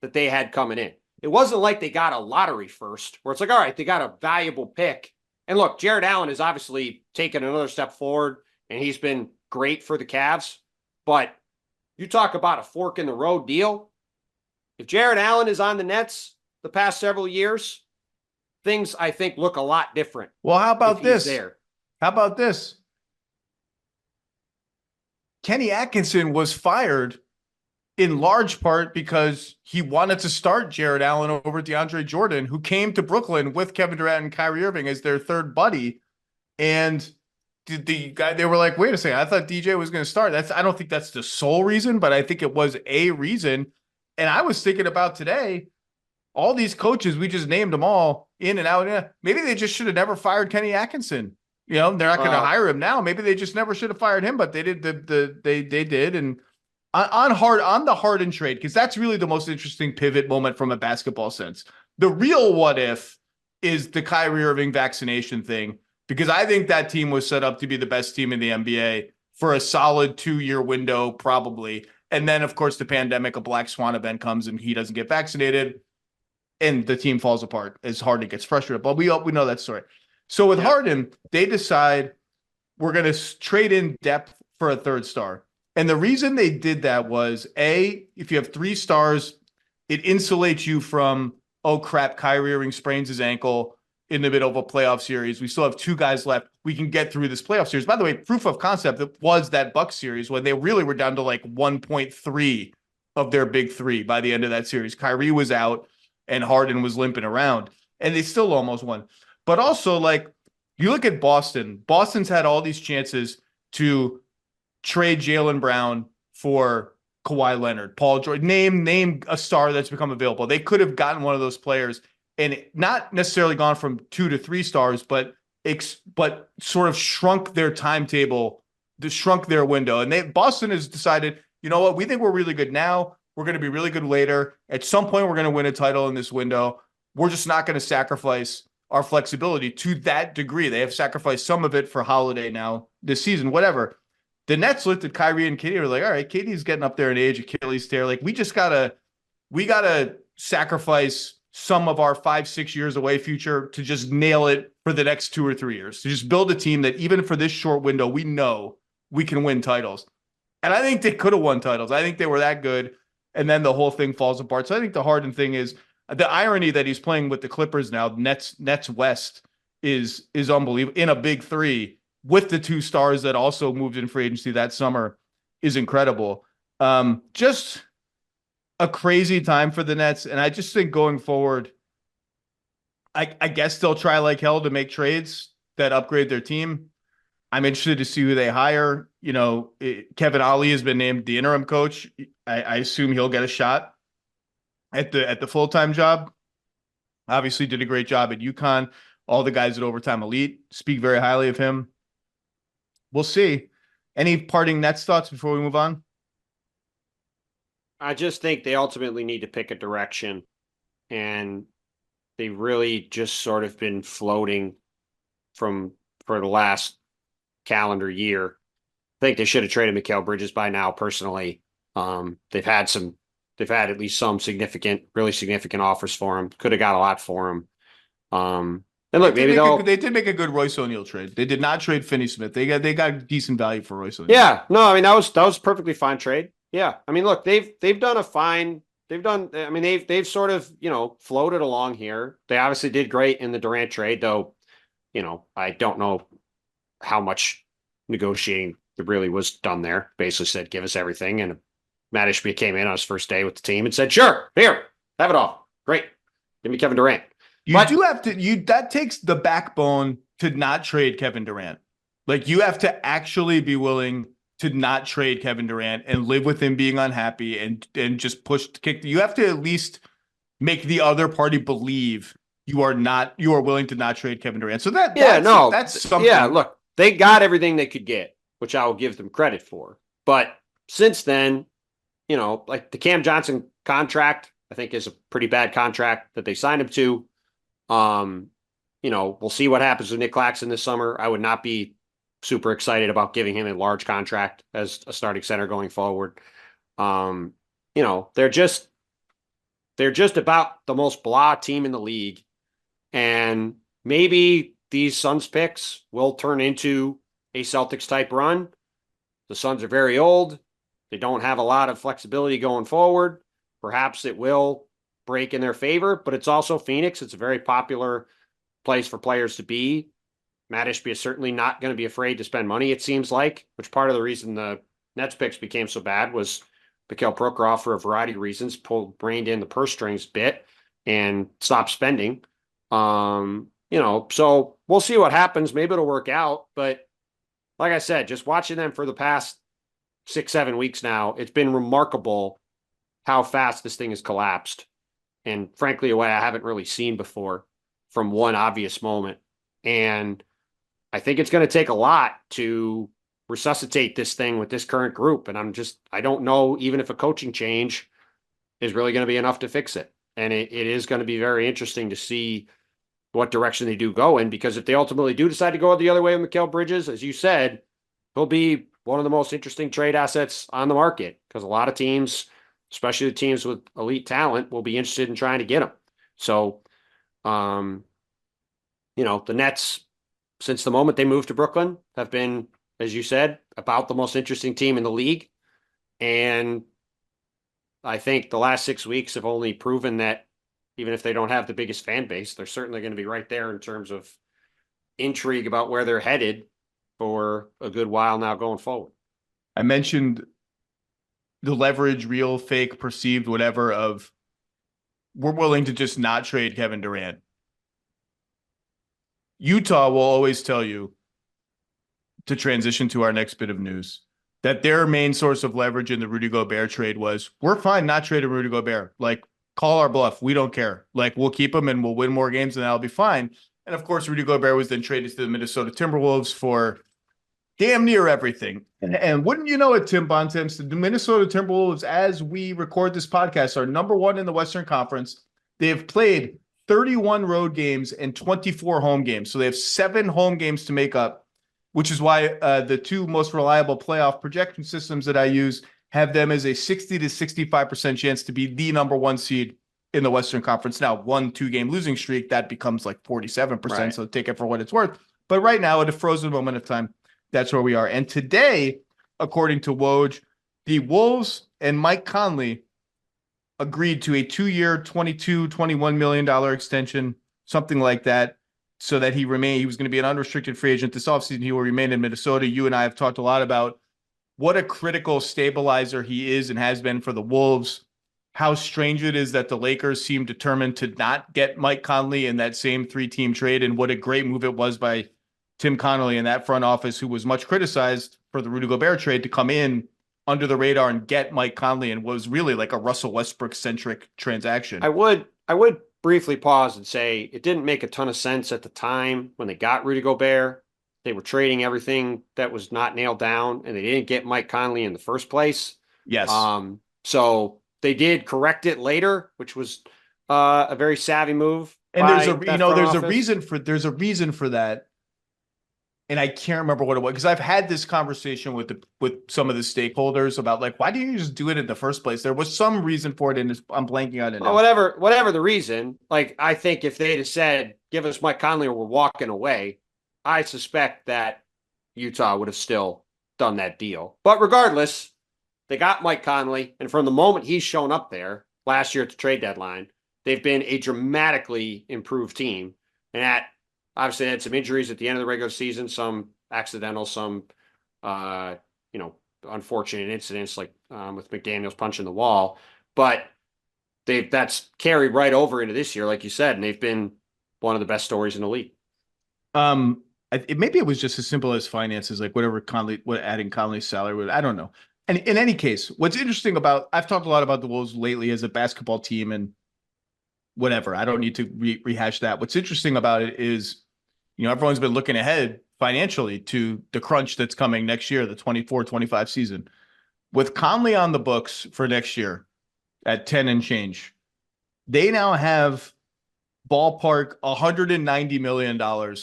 that they had coming in. It wasn't like they got a lottery first where it's like, all right, they got a valuable pick. And look, Jared Allen has obviously taken another step forward and he's been great for the Cavs. But you talk about a fork in the road deal. If Jared Allen is on the Nets the past several years, things I think look a lot different. Well, how about this? There. How about this? Kenny Atkinson was fired in large part because he wanted to start Jared Allen over DeAndre Jordan, who came to Brooklyn with Kevin Durant and Kyrie Irving as their third buddy. And the guy, they were like, wait a second, I thought DJ was going to start. I don't think that's the sole reason, but I think it was a reason. And I was thinking about today, all these coaches, we just named them all in and out. Maybe they just should have never fired Kenny Atkinson. They're not going to hire him now. Maybe they just never should have fired him, but they did. They did. And on the Harden trade, because that's really the most interesting pivot moment from a basketball sense. The real what if is the Kyrie Irving vaccination thing, because I think that team was set up to be the best team in the NBA for a solid 2-year window, probably. And then, of course, the pandemic, a black swan event comes and he doesn't get vaccinated and the team falls apart as Harden gets frustrated. But we know that story. So with Harden, they decide we're going to trade in depth for a third star. And the reason they did that was, A, if you have 3 stars, it insulates you from, oh, crap, Kyrie Irving sprains his ankle in the middle of a playoff series. We still have 2 guys left. We can get through this playoff series. By the way, proof of concept, it was that Bucks series when they really were down to like 1.3 of their big 3 by the end of that series. Kyrie was out and Harden was limping around, and they still almost won. But also, like, you look at Boston. Boston's had all these chances to trade Jaylen Brown for Kawhi Leonard, Paul George. Name a star that's become available. They could have gotten one of those players and not necessarily gone from 2 to 3 stars, but sort of shrunk their timetable, shrunk their window. And Boston has decided, you know what? We think we're really good now. We're going to be really good later. At some point, we're going to win a title in this window. We're just not going to sacrifice our flexibility to that degree. They have sacrificed some of it for Holiday now this season, whatever. The Nets looked at Kyrie and KD, were like, all right, KD's getting up there in age, Achilles tear. Like, we gotta sacrifice some of our 5-6 years away future to just nail it for the next 2 or 3 years, to just build a team that even for this short window, we know we can win titles. And I think they could have won titles. I think they were that good. And then the whole thing falls apart. So I think the Harden thing is, the irony that he's playing with the Clippers now, Nets West, is unbelievable. In a big 3 with the 2 stars that also moved in free agency that summer is incredible. Just a crazy time for the Nets. And I just think going forward, I guess they'll try like hell to make trades that upgrade their team. I'm interested to see who they hire. Kevin Ollie has been named the interim coach. I assume he'll get a shot at the full-time job. Obviously did a great job at UConn. All the guys at Overtime Elite speak very highly of him. We'll see. Any parting Nets thoughts before we move on? I just think they ultimately need to pick a direction, and they've really just sort of been floating for the last calendar year. I think they should have traded Mikal Bridges by now, personally. They've had at least some really significant offers for him. Could have got a lot for him. And look, they did make a good Royce O'Neal trade. They did not trade Finney-Smith. They got decent value for Royce O'Neal. Yeah, no, I mean that was a perfectly fine trade. Yeah, I mean, look, they've done a fine. I mean, they've sort of floated along here. They obviously did great in the Durant trade, though. I don't know how much negotiating it really was done there. Basically said, give us everything. And Matt Ishbia came in on his first day with the team and said, sure, here, have it all. Great. Give me Kevin Durant. That takes the backbone to not trade Kevin Durant. Like, you have to actually be willing to not trade Kevin Durant and live with him being unhappy and just you have to at least make the other party believe you are willing to not trade Kevin Durant. So that's something. Yeah, look, they got everything they could get, which I will give them credit for. But since then, like the Cam Johnson contract, I think is a pretty bad contract that they signed him to. We'll see what happens with Nick Claxton this summer. I would not be super excited about giving him a large contract as a starting center going forward. They're just about the most blah team in the league. And maybe these Suns picks will turn into a Celtics type run. The Suns are very old. They don't have a lot of flexibility going forward. Perhaps it will break in their favor, but it's also Phoenix. It's a very popular place for players to be. Matt Ishbia is certainly not going to be afraid to spend money, it seems like, which part of the reason the Nets picks became so bad was Mikhail Prokhorov, for a variety of reasons, reined in the purse strings a bit and stopped spending. So we'll see what happens. Maybe it'll work out. But like I said, just watching them for the past 6-7 weeks now, it's been remarkable how fast this thing has collapsed. And frankly, a way I haven't really seen before from one obvious moment. And I think it's going to take a lot to resuscitate this thing with this current group. And I don't know even if a coaching change is really going to be enough to fix it. And it is going to be very interesting to see what direction they do go in, because if they ultimately do decide to go the other way with Mikal Bridges, as you said, he'll be one of the most interesting trade assets on the market, because a lot of teams, especially the teams with elite talent, will be interested in trying to get him. So, the Nets, since the moment they moved to Brooklyn, have been, as you said, about the most interesting team in the league. And I think the last 6 weeks have only proven that even if they don't have the biggest fan base, they're certainly going to be right there in terms of intrigue about where they're headed for a good while now going forward. I mentioned the leverage, real, fake, perceived, whatever, of we're willing to just not trade Kevin Durant. Utah will always tell you, to transition to our next bit of news, that their main source of leverage in the Rudy Gobert trade was, we're fine not trading Rudy Gobert. Like, call our bluff. We don't care. Like, we'll keep him and we'll win more games and that'll be fine. And of course, Rudy Gobert was then traded to the Minnesota Timberwolves for damn near everything. And wouldn't you know it, Tim Bontemps, the Minnesota Timberwolves, as we record this podcast, are number one in the Western Conference. They have played 31 road games and 24 home games. So they have 7 home games to make up, which is why the two most reliable playoff projection systems that I use have them as a 60 to 65% chance to be the number one seed in the Western Conference. Now, 1-2 game losing streak, that becomes like 47%. Right. So take it for what it's worth. But right now, at a frozen moment of time, that's where we are. And today, according to Woj, the Wolves and Mike Conley agreed to a 2-year, $21 million extension, something like that, so that he was going to be an unrestricted free agent this offseason. He will remain in Minnesota. You and I have talked a lot about what a critical stabilizer he is and has been for the Wolves. How strange it is that the Lakers seem determined to not get Mike Conley in that same 3-team trade, and what a great move it was by Tim Connolly in that front office, who was much criticized for the Rudy Gobert trade, to come in under the radar and get Mike Conley, and was really like a Russell Westbrook-centric transaction. I would briefly pause and say it didn't make a ton of sense at the time when they got Rudy Gobert. They were trading everything that was not nailed down, and they didn't get Mike Conley in the first place. Yes. So they did correct it later, which was a very savvy move. And there's a reason for that. And I can't remember what it was, because I've had this conversation with some of the stakeholders about, like, why didn't you just do it in the first place? There was some reason for it, and I'm blanking on it now. Well, whatever the reason, like, I think if they'd have said, give us Mike Conley or we're walking away, I suspect that Utah would have still done that deal. But regardless, they got Mike Conley, and from the moment he's shown up there last year at the trade deadline, they've been a dramatically improved team. And that obviously had some injuries at the end of the regular season, some accidental, some unfortunate incidents like with McDaniels punching the wall, but that's carried right over into this year, like you said, and they've been one of the best stories in the league. Maybe it was just as simple as finances, like adding Conley's salary would. I don't know. And in any case, what's interesting I've talked a lot about the Wolves lately as a basketball team and whatever. I don't need to rehash that. What's interesting about it is, everyone's been looking ahead financially to the crunch that's coming next year, the 24-25 season. With Conley on the books for next year at 10 and change, they now have ballpark $190 million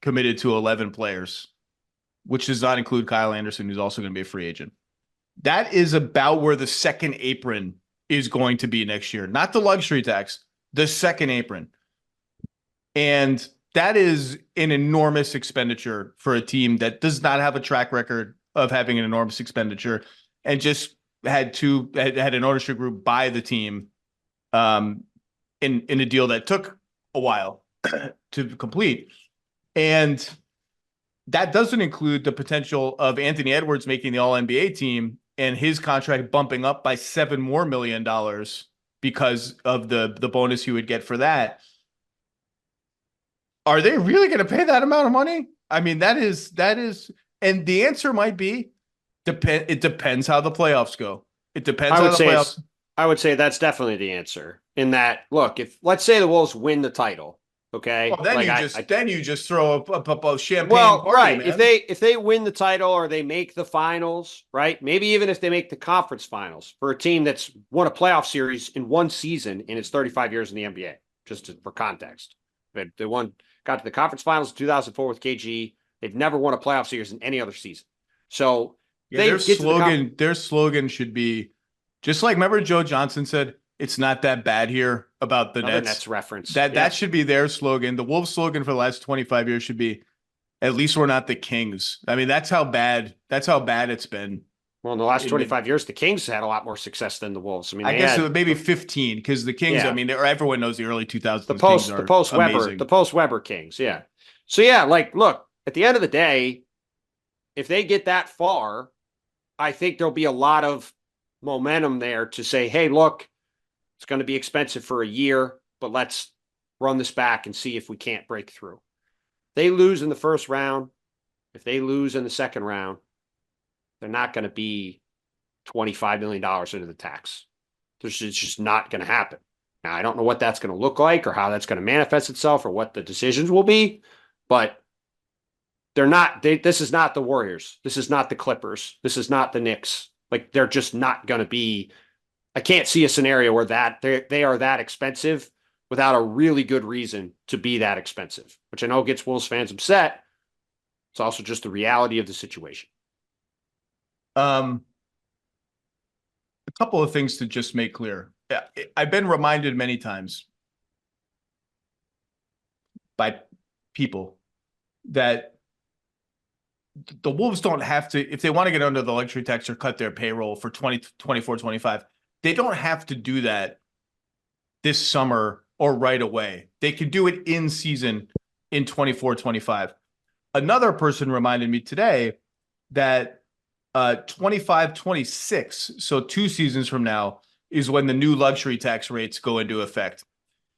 committed to 11 players, which does not include Kyle Anderson, who's also going to be a free agent. That is about where the second apron is going to be next year. Not the luxury tax, the second apron. And that is an enormous expenditure for a team that does not have a track record of having an enormous expenditure and just had an ownership group buy the team in a deal that took a while to complete. And that doesn't include the potential of Anthony Edwards making the All-NBA team and his contract bumping up by $7 more million because of the bonus he would get for that. Are they really going to pay that amount of money? I mean, that is, and the answer might be it depends how the playoffs go. It depends how the playoffs. I would say that's definitely the answer. In that, look, if let's say the Wolves win the title, okay, well, then you just throw a champagne party, right? man. If they win the title or they make the finals, right? Maybe even if they make the conference finals for a team that's won a playoff series in one season in its 35 years in the NBA, for context, they got to the conference finals in 2004 with KG. They've never won a playoff series in any other season. So their slogan should be just like, remember Joe Johnson said, "It's not that bad here," about the Nets. Nets reference. That should be their slogan. The Wolves slogan for the last 25 years should be, "At least we're not the Kings." I mean, that's how bad it's been. Well, in the last 25 years, the Kings had a lot more success than the Wolves. I mean, I guess it was maybe 15 because the Kings. Yeah. I mean, everyone knows the early 2000s. The post Weber Kings. Yeah. So look, at the end of the day, if they get that far, I think there'll be a lot of momentum there to say, "Hey, look, it's going to be expensive for a year, but let's run this back and see if we can't break through." They lose in the first round. If they lose in the second round, they're not going to be $25 million into the tax. It's just not going to happen. Now, I don't know what that's going to look like or how that's going to manifest itself or what the decisions will be, but this is not the Warriors. This is not the Clippers. This is not the Knicks. Like, they're just not going to be. I can't see a scenario where they are that expensive without a really good reason to be that expensive, which I know gets Wolves fans upset. It's also just the reality of the situation. A couple of things to just make clear. I've been reminded many times by people that the Wolves don't have to, if they want to get under the luxury tax or cut their payroll for 24-25, they don't have to do that this summer or right away. They could do it in season in 24-25. Another person reminded me today that 25-26, so 2 seasons from now, is when the new luxury tax rates go into effect.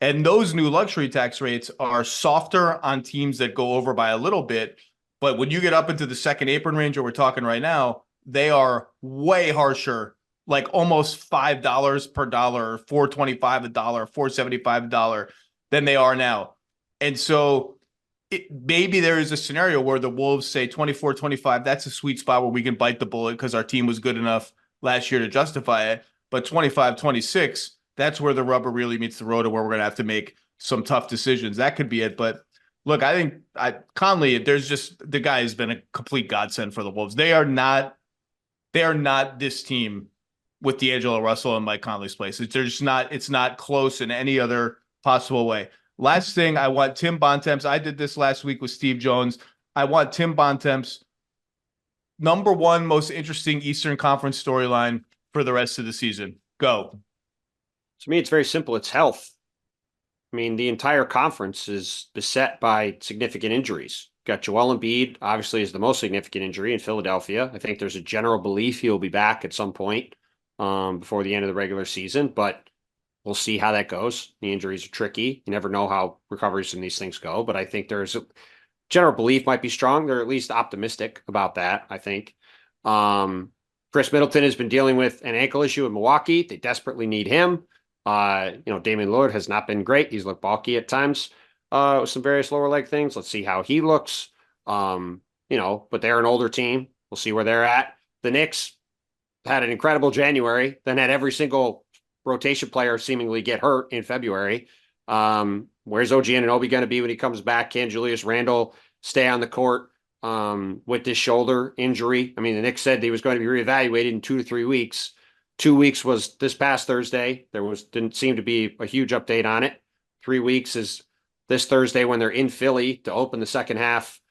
And those new luxury tax rates are softer on teams that go over by a little bit. But when you get up into the second apron range, where we're talking right now, they are way harsher, like almost $5 per dollar, $4.25 a dollar, $4.75 a dollar than they are now. And so maybe there is a scenario where the Wolves say 24-25, that's a sweet spot where we can bite the bullet because our team was good enough last year to justify it. But 25-26, that's where the rubber really meets the road and where we're going to have to make some tough decisions. That could be it. But look, I think Conley, the guy has been a complete godsend for the Wolves. They are not this team with D'Angelo Russell and Mike Conley's place. It's not close in any other possible way. Last thing, I want Tim Bontemps. I did this last week with Steve Jones. I want Tim Bontemps' number one most interesting Eastern Conference storyline for the rest of the season. Go. To me, it's very simple. It's health. I mean, the entire conference is beset by significant injuries. Got Joel Embiid, obviously, is the most significant injury in Philadelphia. I think there's a general belief he'll be back at some point before the end of the regular season, but we'll see how that goes. The injuries are tricky. You never know how recoveries from these things go, but I think there's a general belief might be strong. They're at least optimistic about that, I think. Chris Middleton has been dealing with an ankle issue in Milwaukee. They desperately need him. Damian Lillard has not been great. He's looked bulky at times with some various lower leg things. Let's see how he looks. But they're an older team. We'll see where they're at. The Knicks had an incredible January, then had every single rotation player seemingly get hurt in February. Where's OG Anunoby going to be when he comes back? Can Julius Randle stay on the court with this shoulder injury? I mean, the Knicks said he was going to be reevaluated in 2 to 3 weeks. 2 weeks was this past Thursday. Didn't seem to be a huge update on it. 3 weeks is this Thursday when they're in Philly to open the second half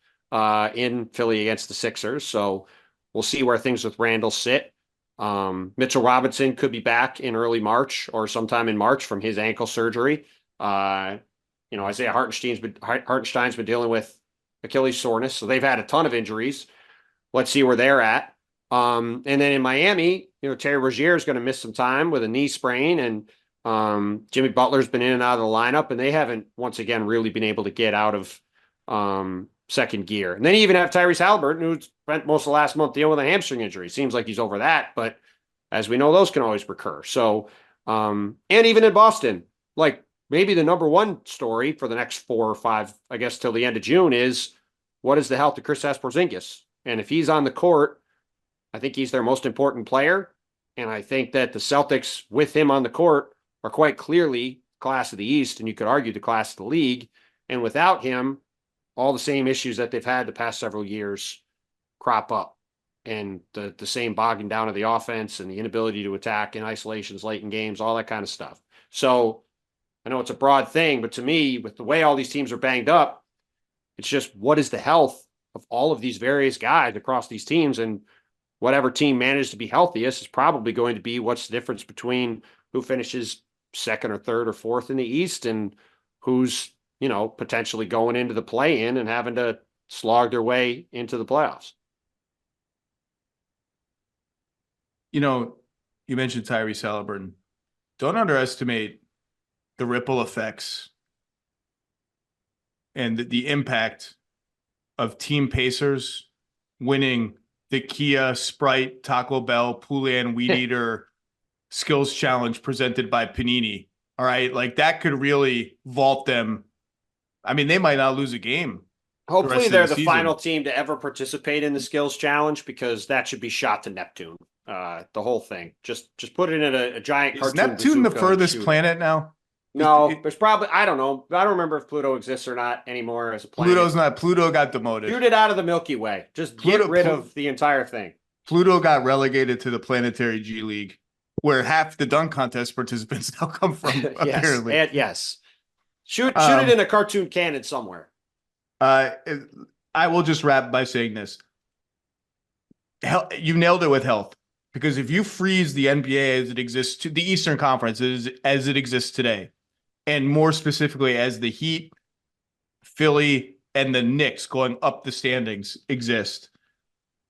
in Philly against the Sixers. So we'll see where things with Randle sit. Mitchell Robinson could be back in early March or sometime in March from his ankle surgery. Isaiah Hartenstein's been dealing with Achilles soreness, so they've had a ton of injuries. Let's see where they're at. And then in Miami, Terry Rozier is going to miss some time with a knee sprain, and Jimmy Butler's been in and out of the lineup, and they haven't once again really been able to get out of second gear. And then you even have Tyrese Halliburton, who spent most of the last month dealing with a hamstring injury. Seems like he's over that, but as we know, those can always recur. So, and even in Boston, like maybe the number one story for the next 4 or 5, I guess, till the end of June is what is the health of Kristaps Porzingis? And if he's on the court, I think he's their most important player. And I think that the Celtics with him on the court are quite clearly class of the East, and you could argue the class of the league. And without him, all the same issues that they've had the past several years crop up. And the same bogging down of the offense and the inability to attack in isolations late in games, all that kind of stuff. So I know it's a broad thing, but to me, with the way all these teams are banged up, it's just what is the health of all of these various guys across these teams, and whatever team manages to be healthiest is probably going to be what's the difference between who finishes second or third or fourth in the East and who's, potentially going into the play-in and having to slog their way into the playoffs. You mentioned Tyrese Halliburton. Don't underestimate the ripple effects and the impact of Team Pacers winning the Kia, Sprite, Taco Bell, Poulet Weed Eater Skills Challenge presented by Panini. All right. Like that could really vault them. I mean, they might not lose a game. Hopefully they're the final team to ever participate in the Skills Challenge, because that should be shot to Neptune. The whole thing. Just put it in a giant cartoon. Is Neptune the furthest planet now? No, there's probably, I don't know. I don't remember if Pluto exists or not anymore as a planet. Pluto got demoted. Shoot it out of the Milky Way. Just get rid of the entire thing. Pluto got relegated to the Planetary G League, where half the dunk contest participants now come from, apparently. Yes. Shoot it in a cartoon cannon somewhere. I will just wrap by saying this. You nailed it with health. Because if you freeze the NBA as it exists, to the Eastern Conference as it exists today, and more specifically as the Heat, Philly, and the Knicks going up the standings exist,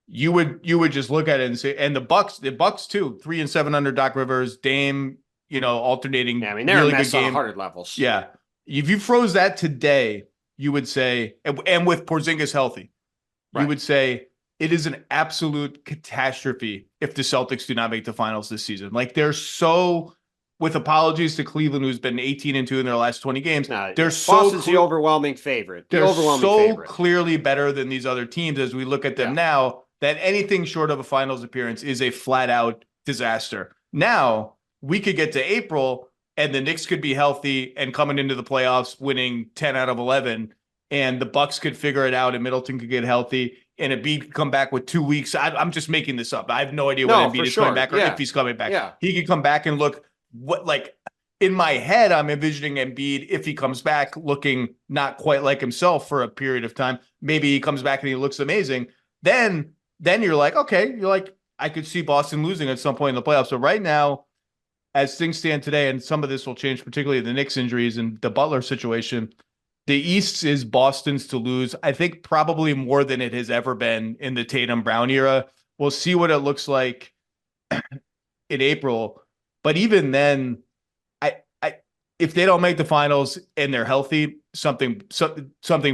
you would just look at it and say, and the Bucks too, 3-7 under Doc Rivers, Dame, alternating. Yeah, I mean, they're really a mess on 100 levels. Yeah. If you froze that today, you would say, and with Porzingis healthy, you would say it is an absolute catastrophe if the Celtics do not make the finals this season. Like they're so, with apologies to Cleveland, who's been 18-2 in their last 20 games, they're Boston's the overwhelming favorite. Clearly better than these other teams as we look at them now, that anything short of a finals appearance is a flat out disaster. Now we could get to April and the Knicks could be healthy and coming into the playoffs winning 10 out of 11, and the Bucks could figure it out and Middleton could get healthy and Embiid could come back with 2 weeks. I'm just making this up. I have no idea when Embiid is coming back or if he's coming back. Yeah. He could come back and look in my head, I'm envisioning Embiid, if he comes back, looking not quite like himself for a period of time. Maybe he comes back and he looks amazing. Then you're like, okay, I could see Boston losing at some point in the playoffs. So right now, as things stand today, and some of this will change, particularly the Knicks injuries and the Butler situation, The East is Boston's to lose. I think probably more than it has ever been in the Tatum Brown era. We'll see what it looks like in April. But even then, I if they don't make the finals and they're healthy, something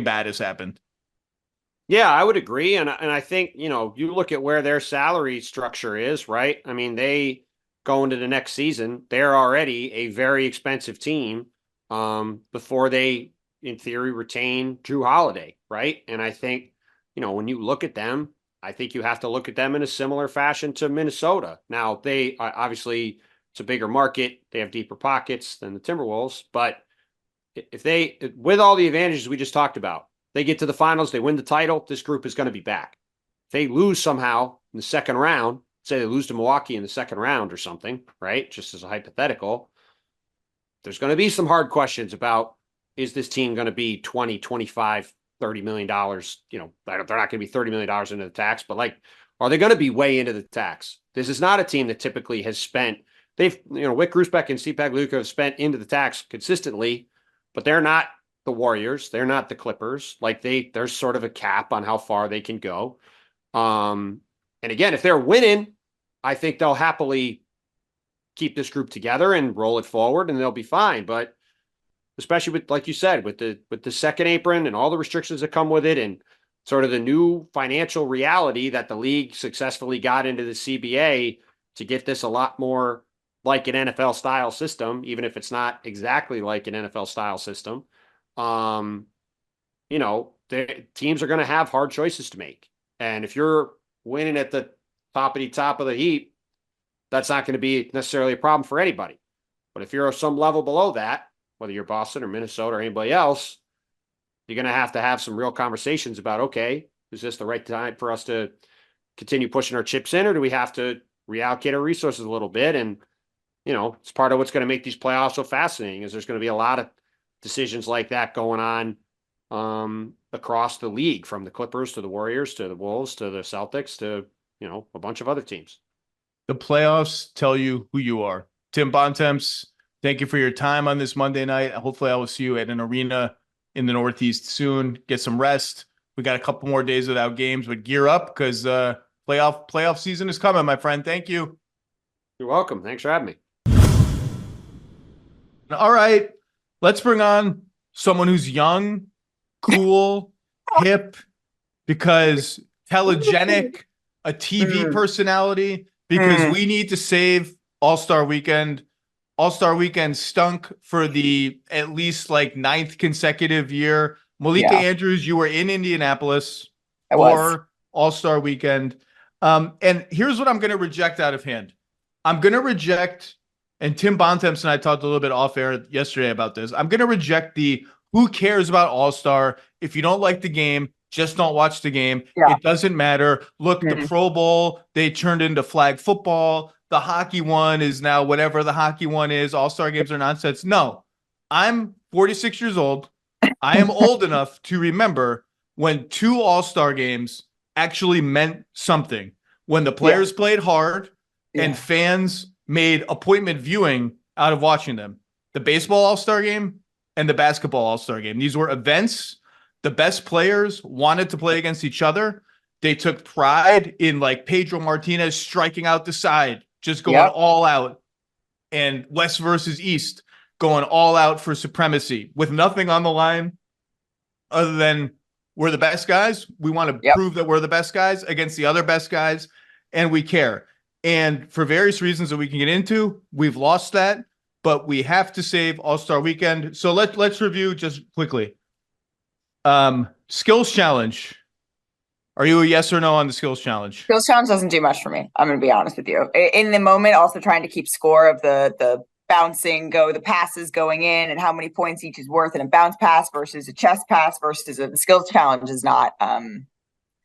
bad has happened. Yeah, I would agree. And I think, you look at where their salary structure is, right? I mean, they go into the next season, they're already a very expensive team before they, in theory, retain Drew Holiday, right? And I think, when you look at them, I think you have to look at them in a similar fashion to Minnesota. Now, they obviously, it's a bigger market. They have deeper pockets than the Timberwolves. But if they, with all the advantages we just talked about, they get to the finals, they win the title, this group is going to be back. If they lose somehow in the second round, say they lose to Milwaukee in the second round or something, right? Just as a hypothetical, there's going to be some hard questions about, is this team going to be 20, 25, $30 million? They're not going to be $30 million into the tax, but are they going to be way into the tax? This is not a team that typically has spent, Wick Grousbeck and Steve Pagliuca have spent into the tax consistently, but they're not the Warriors. They're not the Clippers. There's sort of a cap on how far they can go. And again, if they're winning, I think they'll happily keep this group together and roll it forward and they'll be fine. But especially with, like you said, with the second apron and all the restrictions that come with it and sort of the new financial reality that the league successfully got into the CBA to get this a lot more like an NFL style system, even if it's not exactly like an NFL style system. The teams are going to have hard choices to make. And if you're winning at the top of the heap, that's not going to be necessarily a problem for anybody. But if you're some level below that, whether you're Boston or Minnesota or anybody else, you're going to have some real conversations about, okay, is this the right time for us to continue pushing our chips in, or do we have to reallocate our resources a little bit? And, it's part of what's going to make these playoffs so fascinating is there's going to be a lot of decisions like that going on across the league, from the Clippers to the Warriors to the Wolves to the Celtics to, a bunch of other teams. The playoffs tell you who you are. Tim Bontemps, thank you for your time on this Monday night. Hopefully I will see you at an arena in the Northeast soon. Get some rest. We got a couple more days without games, but gear up because playoff season is coming, my friend. Thank you. You're welcome. Thanks for having me. All right. Let's bring on someone who's young, cool, hip, because telegenic, a TV personality, because we need to save All-Star Weekend. All-Star Weekend stunk for the at least ninth consecutive year. Malika Andrews, you were in Indianapolis for All-Star Weekend. And here's what I'm going to reject out of hand. I'm going to reject, and Tim Bontemps and I talked a little bit off air yesterday about this. I'm going to reject the who cares about All-Star. If you don't like the game, just don't watch the game. Yeah. It doesn't matter. Look, the Pro Bowl, they turned into flag football. The hockey one is now whatever the hockey one is. All-Star games are nonsense. No, I'm 46 years old. I am old enough to remember when 2 All-Star games actually meant something. When the players played hard and fans made appointment viewing out of watching them. The baseball All-Star game and the basketball All-Star game. These were events. The best players wanted to play against each other. They took pride in Pedro Martinez striking out the side, just going all out. And West versus East going all out for supremacy with nothing on the line other than we're the best guys. We want to prove that we're the best guys against the other best guys, and we care. And for various reasons that we can get into, we've lost that, but we have to save All-Star Weekend. So let's review just quickly. Skills challenge. Are you a yes or no on the skills challenge? Skills challenge doesn't do much for me. I'm going to be honest with you. In the moment, also trying to keep score of the bouncing, the passes going in and how many points each is worth in a bounce pass versus a chest pass versus the skills challenge is not,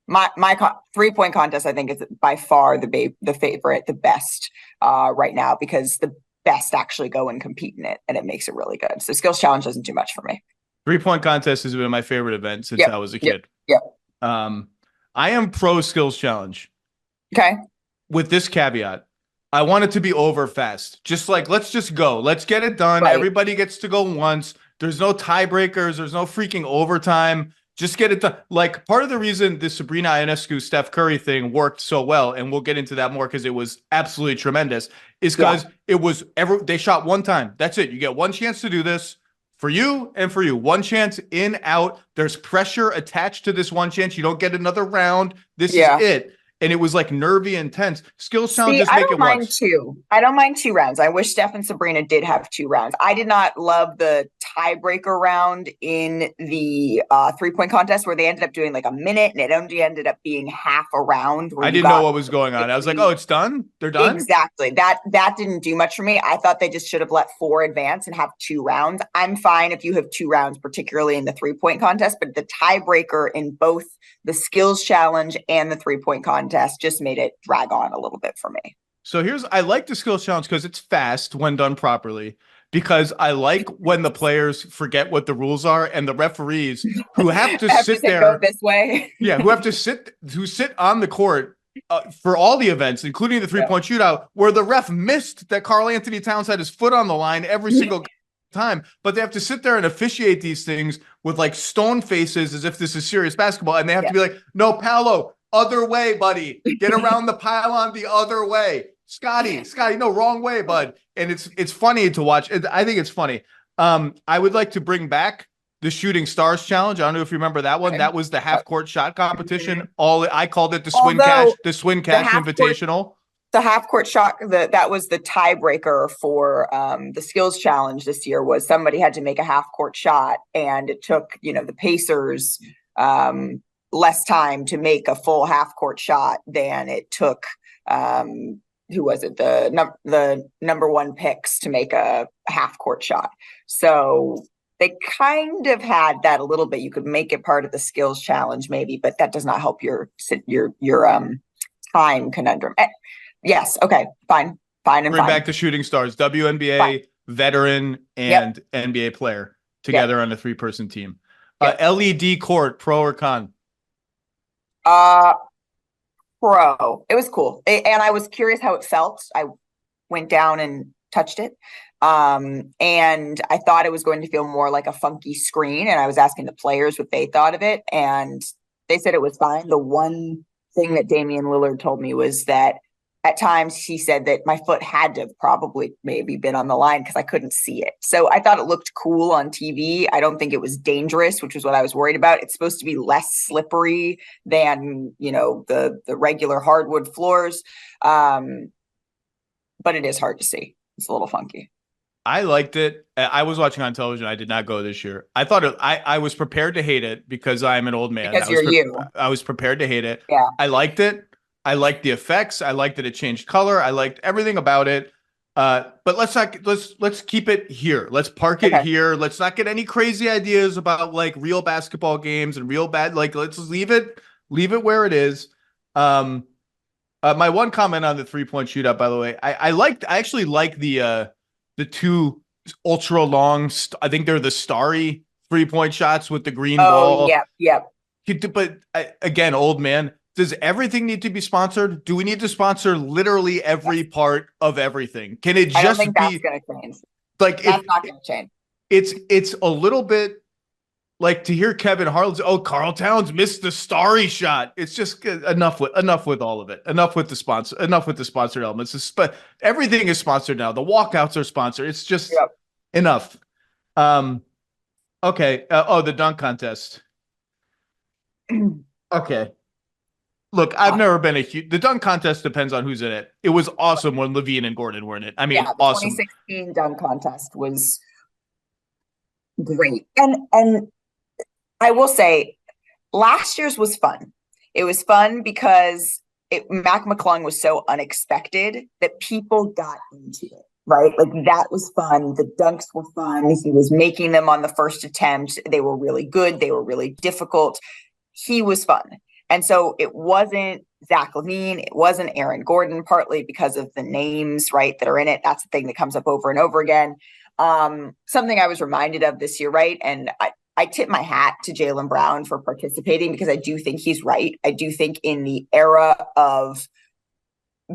my 3-point contest, I think, is by far the favorite, the best right now, because the best actually go and compete in it, and it makes it really good. So skills challenge doesn't do much for me. 3-point contest has been my favorite event since I was a kid. I am pro skills challenge. Okay. With this caveat, I want it to be over fast. Just let's just go. Let's get it done. Right. Everybody gets to go once. There's no tiebreakers. There's no freaking overtime. Just get it done. Like, part of the reason this Sabrina Ionescu Steph Curry thing worked so well, and we'll get into that more because it was absolutely tremendous, is because they shot one time. That's it. You get one chance to do this for you and for you. One chance in, out. There's pressure attached to this one chance. You don't get another round. This is it. And it was like nervy and tense. Skills challenge, just make it once. I don't mind 2 rounds. I wish Steph and Sabrina did have 2 rounds. I did not love the tiebreaker round in the 3-point contest where they ended up doing like a minute and it only ended up being half a round. I didn't know what was going on. I was like, oh, it's done? They're done? Exactly. That didn't do much for me. I thought they just should have let 4 advance and have 2 rounds. I'm fine if you have 2 rounds, particularly in the 3-point contest, but the tiebreaker in both the skills challenge and the 3-point contest just made it drag on a little bit for me. So I like the skills challenge because it's fast when done properly, because I like when the players forget what the rules are and the referees who have to sit there go this way. who have to sit on the court for all the events, including the 3-point shootout, where the ref missed that Karl Anthony Towns had his foot on the line every single time, but they have to sit there and officiate these things with like stone faces as if this is serious basketball, and they have to be like, no, Paolo, other way, buddy, get around the pylon the other way. Scotty, no, wrong way, bud. And it's funny to watch. I think it's funny. I would like to bring back the Shooting Stars Challenge. I don't know if you remember that one. That was the half-court shot competition. I called it the Swin Cash Invitational. The half-court shot, that was the tiebreaker for the skills challenge this year. Was somebody had to make a half-court shot, and it took the Pacers less time to make a full half-court shot than it took who was it? The number 1 picks to make a half-court shot. So they kind of had that a little bit. You could make it part of the skills challenge, maybe, but that does not help your time conundrum. Yes. Okay. Fine. Bring back the Shooting Stars, WNBA veteran and NBA player together on a 3-person team. LED court, pro or con? Pro. It was cool. And I was curious how it felt. I went down and touched it. And I thought it was going to feel more like a funky screen. And I was asking the players what they thought of it. And they said it was fine. The one thing that Damian Lillard told me was that at times he said that my foot had to have probably maybe been on the line because I couldn't see it. So I thought it looked cool on TV. I don't think it was dangerous, which was what I was worried about. It's supposed to be less slippery than, the regular hardwood floors. But it is hard to see. It's a little funky. I liked it. I was watching on television. I did not go this year. I thought I was prepared to hate it because I'm an old man. Because I was prepared to hate it. Yeah. I liked it. I liked the effects. I liked that it changed color. I liked everything about it. But let's keep it here. Let's park it here. Let's not get any crazy ideas about like real basketball games and real bad. Like, let's leave it where it is. My one comment on the 3-point shootout, by the way, I actually like the 2 ultra long. I think they're the starry 3-point shots with the green ball. Yep. But again, old man. Does everything need to be sponsored? Do we need to sponsor literally every part of everything? Can it just I don't think that's going to change. Like, that's not going to change. It's a little bit like to hear Kevin Harlan say, "Oh, Karl Towns missed the starry shot." It's just enough with all of it. Enough with the sponsored elements. But everything is sponsored now. The walkouts are sponsored. It's just enough. Okay. The dunk contest. Okay. Look, I've never been the dunk contest depends on who's in it. It was awesome when Levine and Gordon were in it. I mean, the awesome. 2016 dunk contest was great. And I will say last year's was fun. It was fun because Mac McClung was so unexpected that people got into it, right? Like, that was fun. The dunks were fun. He was making them on the first attempt. They were really good. They were really difficult. He was fun. And so it wasn't Zach LaVine, it wasn't Aaron Gordon, partly because of the names, right, that are in it. That's the thing that comes up over and over again. Something I was reminded of this year, right? And I tip my hat to Jaylen Brown for participating because I do think he's right. I do think in the era of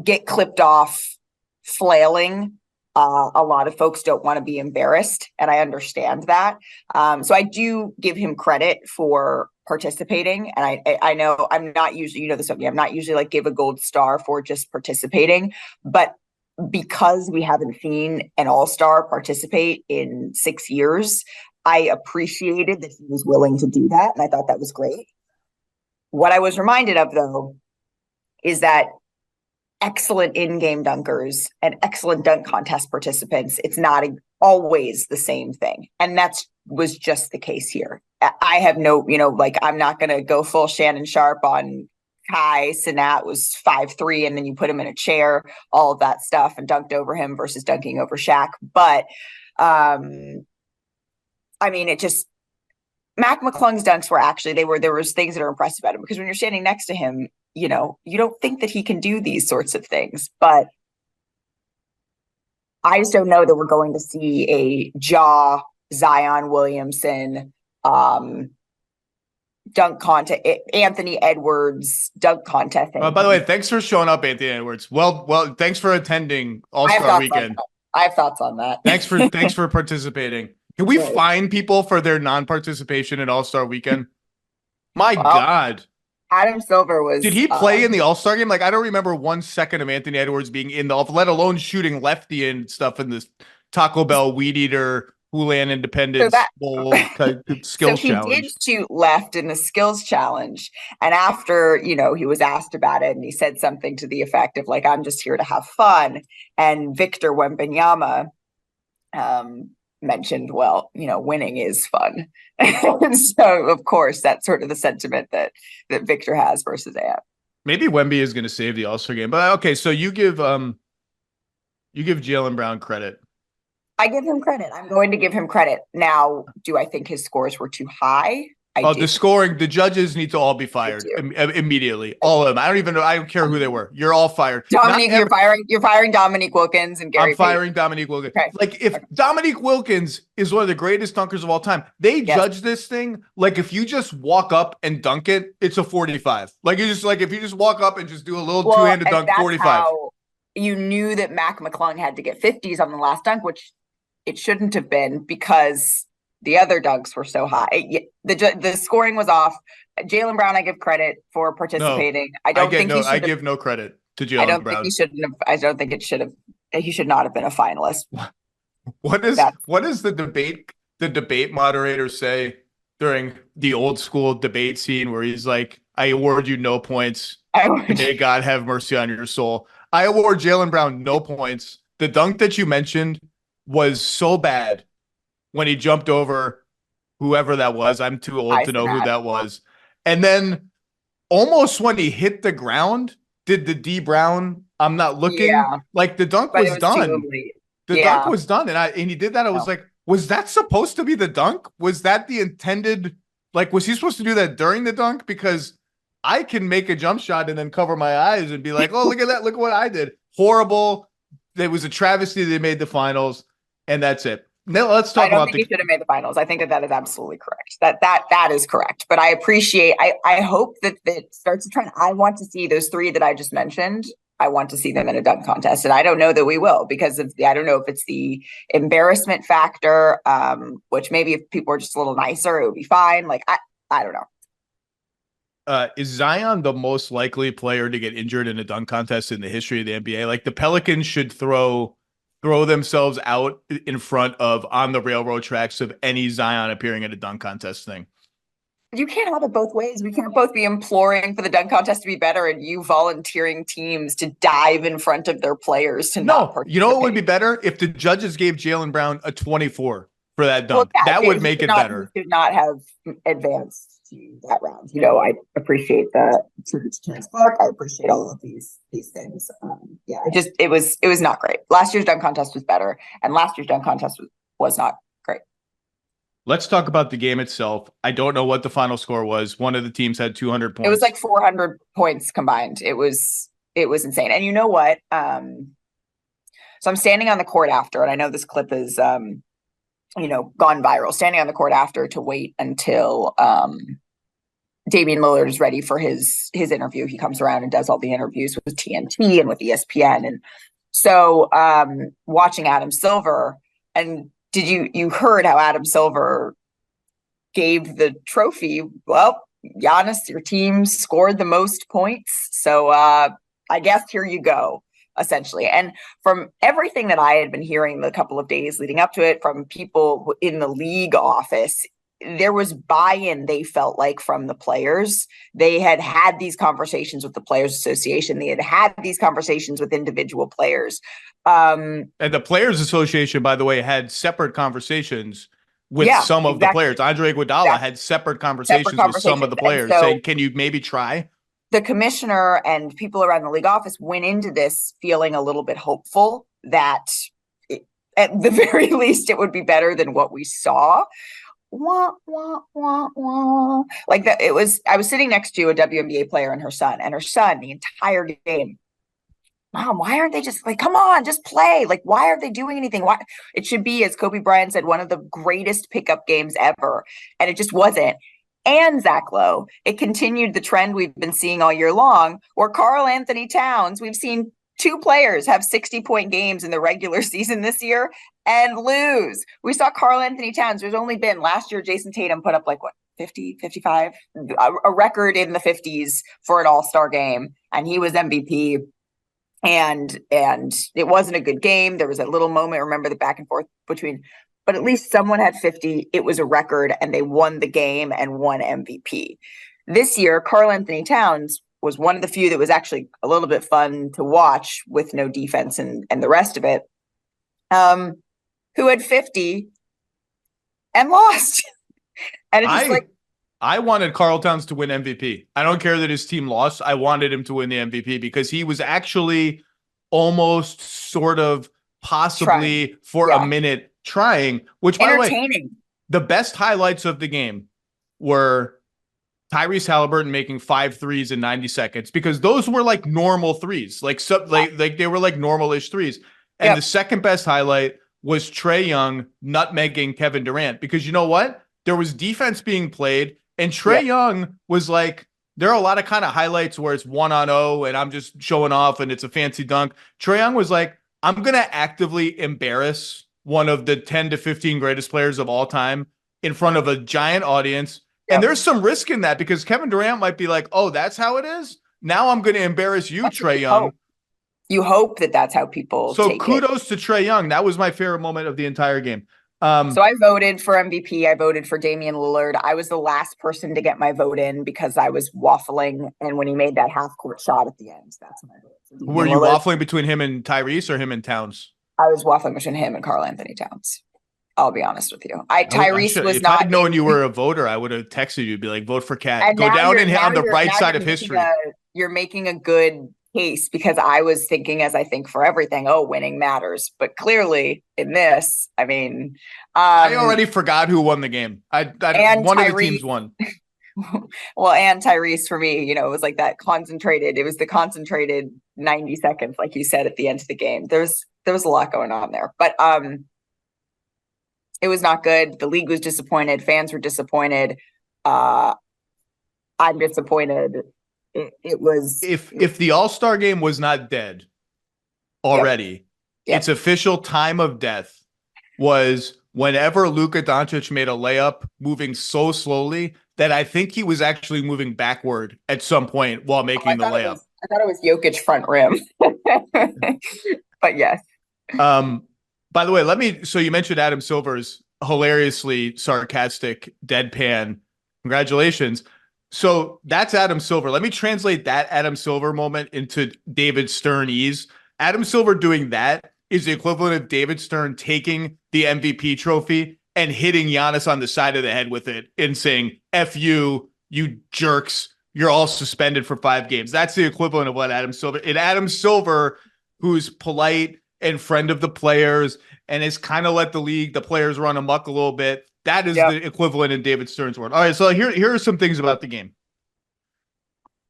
get clipped off flailing, A lot of folks don't want to be embarrassed, and I understand that. So I do give him credit for participating. And I know I'm not usually, you know this of me, I'm not usually like give a gold star for just participating, but because we haven't seen an all-star participate in 6 years, I appreciated that he was willing to do that. And I thought that was great. What I was reminded of, though, is that excellent in-game dunkers and excellent dunk contest participants, it's not always the same thing. And was just the case here. I have no, like, I'm not going to go full Shannon Sharp on Kai Sinat was 5'3", and then you put him in a chair, all of that stuff, and dunked over him versus dunking over Shaq. But I mean, Mac McClung's dunks were actually, there was things that are impressive about him, because when you're standing next to him, you don't think that he can do these sorts of things. But I just don't know that we're going to see a Zion Williamson dunk contest, Anthony Edwards dunk contest. By the way, thanks for showing up, Anthony Edwards. Well, thanks for attending All-Star Weekend. I have thoughts on that. Thanks for participating. Can we fine people for their non-participation in All-Star Weekend? God. Adam Silver was. Did he play in the All-Star game? Like, I don't remember 1 second of Anthony Edwards being in the, let alone shooting lefty and stuff in this Taco Bell Weed Eater Houlihan Independence Bowl skills challenge. He did shoot left in the skills challenge. And after, he was asked about it, and he said something to the effect of, like, I'm just here to have fun. And Victor Wembanyama mentioned, well, winning is fun. And so, of course, that's sort of the sentiment that Victor has versus Ant. Maybe Wemby is going to save the All-Star game. But okay, so you give Jaylen Brown credit. I give him credit. I'm going to give him credit. Now, do I think his scores were too high? The scoring, the judges need to all be fired immediately. All of them. I don't care who they were. You're all fired. Dominique, you're firing Dominique Wilkins and Gary. I'm firing Dominique Wilkins. Okay. Like, if Dominique Wilkins is one of the greatest dunkers of all time, they judge this thing like if you just walk up and dunk it, it's a 45. Like, if you just walk up and just do a little two-handed dunk, 45. You knew that Mac McClung had to get 50s on the last dunk, which it shouldn't have been, because the other dunks were so high. The scoring was off. Jaylen Brown, I give credit for participating. No, I give no credit to Jaylen Brown. I don't think he should not have been a finalist. What does the debate moderator say during the old school debate scene where he's like, I award you no points. May God have mercy on your soul. I award Jaylen Brown no points. The dunk that you mentioned was so bad when he jumped over whoever that was. I'm too old to know who that was. And then almost when he hit the ground, did the D Brown, I'm not looking, like the dunk was done. The dunk was done. And he did that. I was like, was that supposed to be the dunk? Was that the intended, like, was he supposed to do that during the dunk? Because I can make a jump shot and then cover my eyes and be like, oh, look at that. Look at what I did. Horrible. It was a travesty they made the finals. And that's it. Now let's talk about. I don't think he should have made the finals. I think that is absolutely correct. That is correct. But I appreciate. I hope that it starts to trend. I want to see those three that I just mentioned. I want to see them in a dunk contest, and I don't know that we will, because I don't know if it's the embarrassment factor, which maybe if people are just a little nicer, it would be fine. Like I don't know. Is Zion the most likely player to get injured in a dunk contest in the history of the NBA? Like, the Pelicans should throw themselves out in front of on the railroad tracks of any Zion appearing at a dunk contest thing. You can't have it both ways. We can't both be imploring for the dunk contest to be better and you volunteering teams to dive in front of their players to not participate. You know what would be better? If the judges gave Jaylen Brown a 24 for that dunk. Well, that would make it better. He should not have advanced to that round. I appreciate the Terrence Clark. I appreciate all of these things. It was not great. Last year's dunk contest was better, and last year's dunk contest was not great. Let's talk about the game itself. I don't know what the final score was. One of the teams had 200 points. It was like 400 points combined. It was insane. And you know what? So I'm standing on the court after, and I know this clip is gone viral, standing on the court after to wait until Damian Lillard is ready for his interview. He comes around and does all the interviews with TNT and with ESPN. And So watching Adam Silver, and you heard how Adam Silver gave the trophy? Well, Giannis, your team scored the most points. So I guess here you go, essentially. And from everything that I had been hearing the couple of days leading up to it from people in the league office, there was buy-in, they felt like, from the players. They had had these conversations with the Players Association. They had had these conversations with individual players. And the Players Association, by the way, had separate conversations with some of the players. Andre Iguodala had separate conversations with some of the players, saying, can you maybe try? The commissioner and people around the league office went into this feeling a little bit hopeful that at the very least it would be better than what we saw. Wah, wah, wah, wah. Like that. I was sitting next to a WNBA player and her son the entire game. Mom, why aren't they just like, come on, just play? Like, why aren't they doing anything? Why? It should be, as Kobe Bryant said, one of the greatest pickup games ever. And it just wasn't. And Zach Lowe, it continued the trend we've been seeing all year long, where Karl Anthony Towns, we've seen 2 players have 60-point games in the regular season this year and lose. We saw Karl Anthony Towns. There's only been last year, Jason Tatum put up like what, 50, 55, a record in the 50s for an all-star game. And he was MVP. And it wasn't a good game. There was a little moment, remember the back and forth between, but at least someone had 50. It was a record and they won the game and won MVP. This year, Karl Anthony Towns was one of the few that was actually a little bit fun to watch with no defense and the rest of it, who had 50 and lost. And it's just like, I wanted Karl Towns to win MVP. I don't care that his team lost. I wanted him to win the MVP because he was actually almost sort of possibly for a minute trying, which, by the way, the best highlights of the game were Tyrese Halliburton making 5 threes in 90 seconds, because those were like normal threes, like they were like normal-ish threes. And the second best highlight was Trae Young nutmegging Kevin Durant, because you know what? There was defense being played. And Trae Young was like, there are a lot of kind of highlights where it's 1-on-0 and I'm just showing off and it's a fancy dunk. Trae Young was like, I'm going to actively embarrass one of the 10 to 15 greatest players of all time in front of a giant audience. And there's some risk in that, because Kevin Durant might be like, oh, that's how it is? Now I'm going to embarrass you, Trae Young. You hope that that's how people take kudos to Trae Young. That was my favorite moment of the entire game. So I voted for MVP. I voted for Damian Lillard. I was the last person to get my vote in because I was waffling. And when he made that half-court shot at the end, that's when I voted. Were you waffling between him and Tyrese or him and Towns? I was waffling between him and Karl Anthony Towns. I'll be honest with you. Tyrese was not. If I'd known you were a voter, I would have texted you, be like, vote for Cat. Go down on the right side of history. You're making a good case, because I was thinking, as I think for everything, winning matters. But clearly in this, I mean, I already forgot who won the game. One Tyrese, of the teams won. Well, and Tyrese, for me, it was like that concentrated. It was the concentrated 90 seconds, like you said, at the end of the game. There was a lot going on there, but it was not good. The league was disappointed. Fans were disappointed. I'm disappointed. It was, if the All-Star game was not dead already, its official time of death was whenever Luka Doncic made a layup moving so slowly that I think he was actually moving backward at some point while making the layup. I thought it was Jokic front rim. But yes. By the way, so you mentioned Adam Silver's hilariously sarcastic deadpan. Congratulations. So that's Adam Silver. Let me translate that Adam Silver moment into David Stern-ese. Adam Silver doing that is the equivalent of David Stern taking the MVP trophy and hitting Giannis on the side of the head with it and saying, F you, you jerks. You're all suspended for 5 games. That's the equivalent of what Adam Silver. And Adam Silver, who's polite and friend of the players and has kind of let the players run amok a little bit. That is the equivalent in David Stern's word. All right, so here are some things about the game.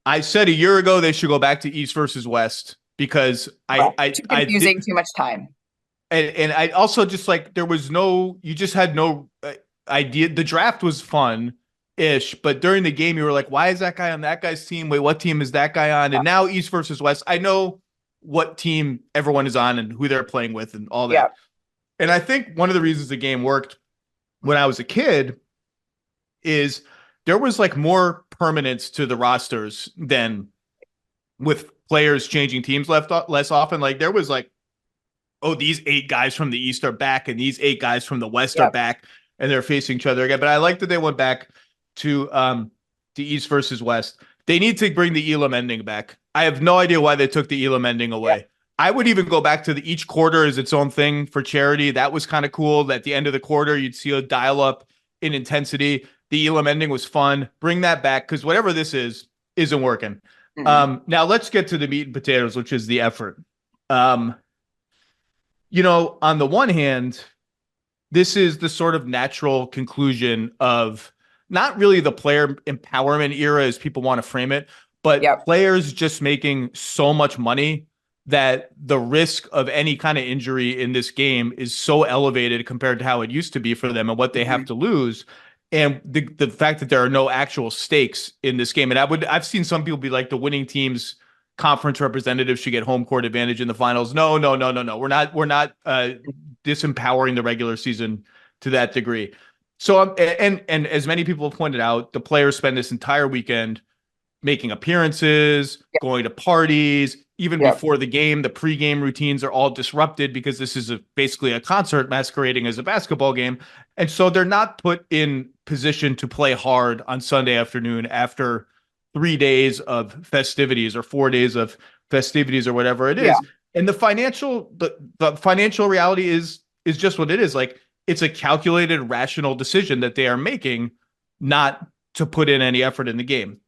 I said a year ago they should go back to East versus West because too confusing, too much time. And I also just you just had no idea. The draft was fun-ish, but during the game you were like, why is that guy on that guy's team? Wait, what team is that guy on? And now East versus West. I know what team everyone is on and who they're playing with and all that. Yeah. And I think one of the reasons the game worked when I was a kid is there was like more permanence to the rosters than with players changing teams less often. Like there was like, oh, these 8 guys from the East are back and these 8 guys from the West are back and they're facing each other again. But I like that they went back to the East versus West. They need to bring the Elam ending back. I have no idea why they took the Elam ending away. Yeah. I would even go back to each quarter is its own thing for charity. That was kind of cool. At the end of the quarter, you'd see a dial up in intensity. The Elam ending was fun. Bring that back because whatever this isn't working. Mm-hmm. Now let's get to the meat and potatoes, which is the effort. On the one hand, this is the sort of natural conclusion of not really the player empowerment era as people want to frame it, but players just making so much money that the risk of any kind of injury in this game is so elevated compared to how it used to be for them and what they have to lose. And the fact that there are no actual stakes in this game. And I've seen some people be like the winning team's conference representatives should get home court advantage in the finals. No. We're not disempowering the regular season to that degree. So, and as many people have pointed out, the players spend this entire weekend making appearances, going to parties, even before the game. The pregame routines are all disrupted because this is basically a concert masquerading as a basketball game. And so they're not put in position to play hard on Sunday afternoon after 3 days of festivities or 4 days of festivities or whatever it is. Yeah. And the financial reality is just what it is. Like, it's a calculated, rational decision that they are making not to put in any effort in the game.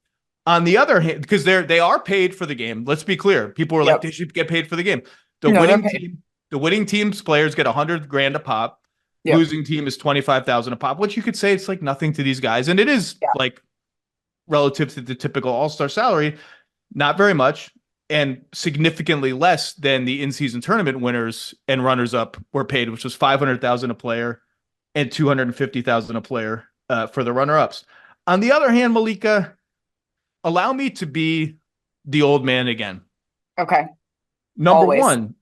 On the other hand, because they are paid for the game. Let's be clear. People are like, they should get paid for the game. The winning team's players get $100,000 a pop. Yep. Losing team is $25,000 a pop, which you could say it's like nothing to these guys. And it is like relative to the typical all-star salary, not very much, and significantly less than the in-season tournament winners and runners-up were paid, which was $500,000 a player and $250,000 a player for the runner-ups. On the other hand, Malika, allow me to be the old man again. Okay. Number one,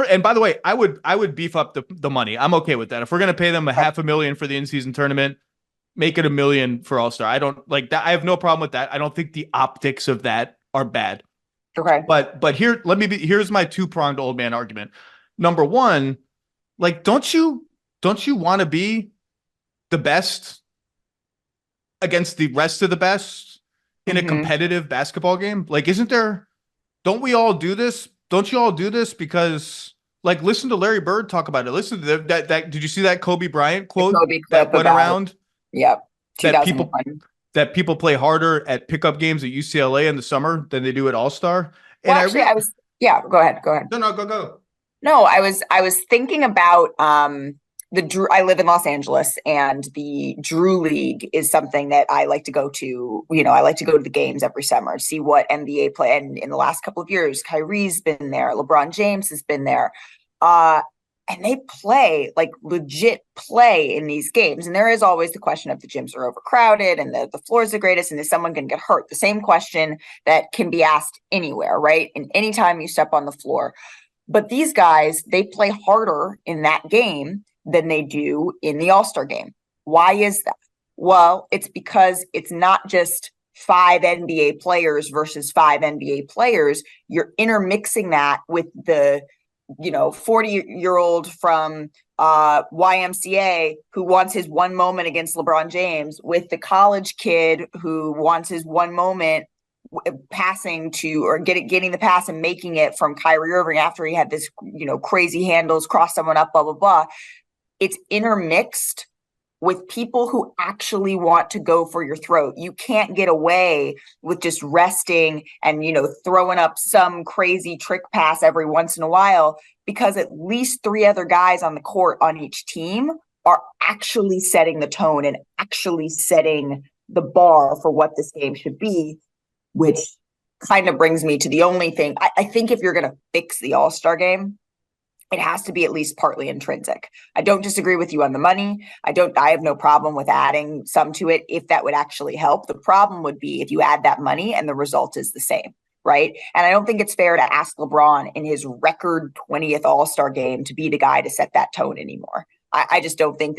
and by the way, I would beef up the money. I'm okay with that. If we're going to pay them $500,000 for the in-season tournament, make it $1 million for All-Star. I don't like that. I have no problem with that. I don't think the optics of that are bad. Okay. But here's my two-pronged old man argument. Number one, like, don't you want to be the best against the rest of the best in a competitive basketball game? Like, don't we all do this? Don't you all do this because, like, listen to Larry Bird talk about it. Listen to that. Did you see that Kobe Bryant quote that went around? Yep. That people play harder at pickup games at UCLA in the summer than they do at All-Star. Well, and go ahead. No, go. No, I was thinking about I live in Los Angeles, and the Drew League is something that I like to go to. I like to go to the games every summer, see what NBA play. And in the last couple of years, Kyrie's been there, LeBron James has been there. And they play, like, legit play in these games. And there is always the question of the gyms are overcrowded and the floor is the greatest and is someone going to get hurt? The same question that can be asked anywhere, right? And anytime you step on the floor. But these guys, they play harder in that game than they do in the All-Star game. Why is that? Well, it's because it's not just 5 NBA players versus 5 NBA players. You're intermixing that with the 40-year-old from YMCA who wants his one moment against LeBron James with the college kid who wants his one moment passing to or getting the pass and making it from Kyrie Irving after he had this crazy handles, cross someone up, blah blah blah. It's intermixed with people who actually want to go for your throat. You can't get away with just resting and, throwing up some crazy trick pass every once in a while, because at least 3 other guys on the court on each team are actually setting the tone and actually setting the bar for what this game should be, which kind of brings me to the only thing. I think if you're going to fix the All-Star game, it has to be at least partly intrinsic. I don't disagree with you on the money. I have no problem with adding some to it if that would actually help. The problem would be if you add that money and the result is the same, right? And I don't think it's fair to ask LeBron in his record 20th All-Star game to be the guy to set that tone anymore. I just don't think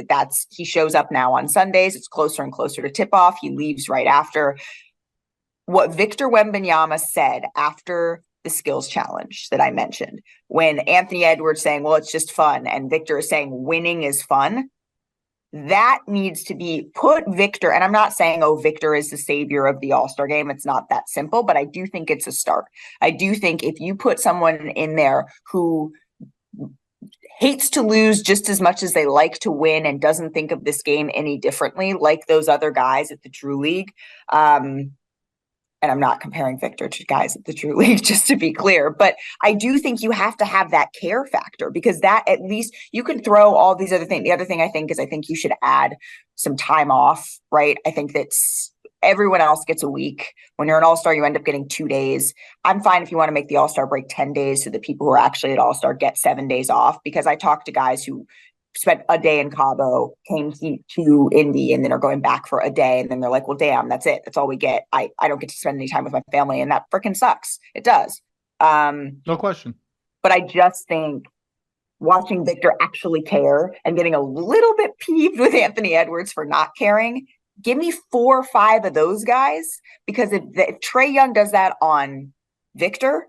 he shows up now on Sundays. It's closer and closer to tip off. He leaves right after. What Victor Wembanyama said after the skills challenge that I mentioned, when Anthony Edwards saying, well, it's just fun, and Victor is saying winning is fun, that needs to be put Victor. And I'm not saying, oh, Victor is the savior of the All-Star game. It's not that simple, but I do think it's a start. I do think if you put someone in there who hates to lose just as much as they like to win and doesn't think of this game any differently, like those other guys at the Drew League, and I'm not comparing Victor to guys at the Drew League, just to be clear, but I do think you have to have that care factor, because that, at least you can throw all these other things. The other thing I think you should add some time off, right? I think that's everyone else gets a week. When you're an All-Star, you end up getting 2 days. I'm fine if you want to make the All-Star break 10 days so that people who are actually at All-Star get 7 days off, because I talked to guys who spent a day in Cabo, came to Indy, and then are going back for a day. And then they're like, well, damn, that's it. That's all we get. I don't get to spend any time with my family. And that freaking sucks. It does. No question. But I just think watching Victor actually care and getting a little bit peeved with Anthony Edwards for not caring, give me 4 or 5 of those guys, because if Trae Young does that on Victor's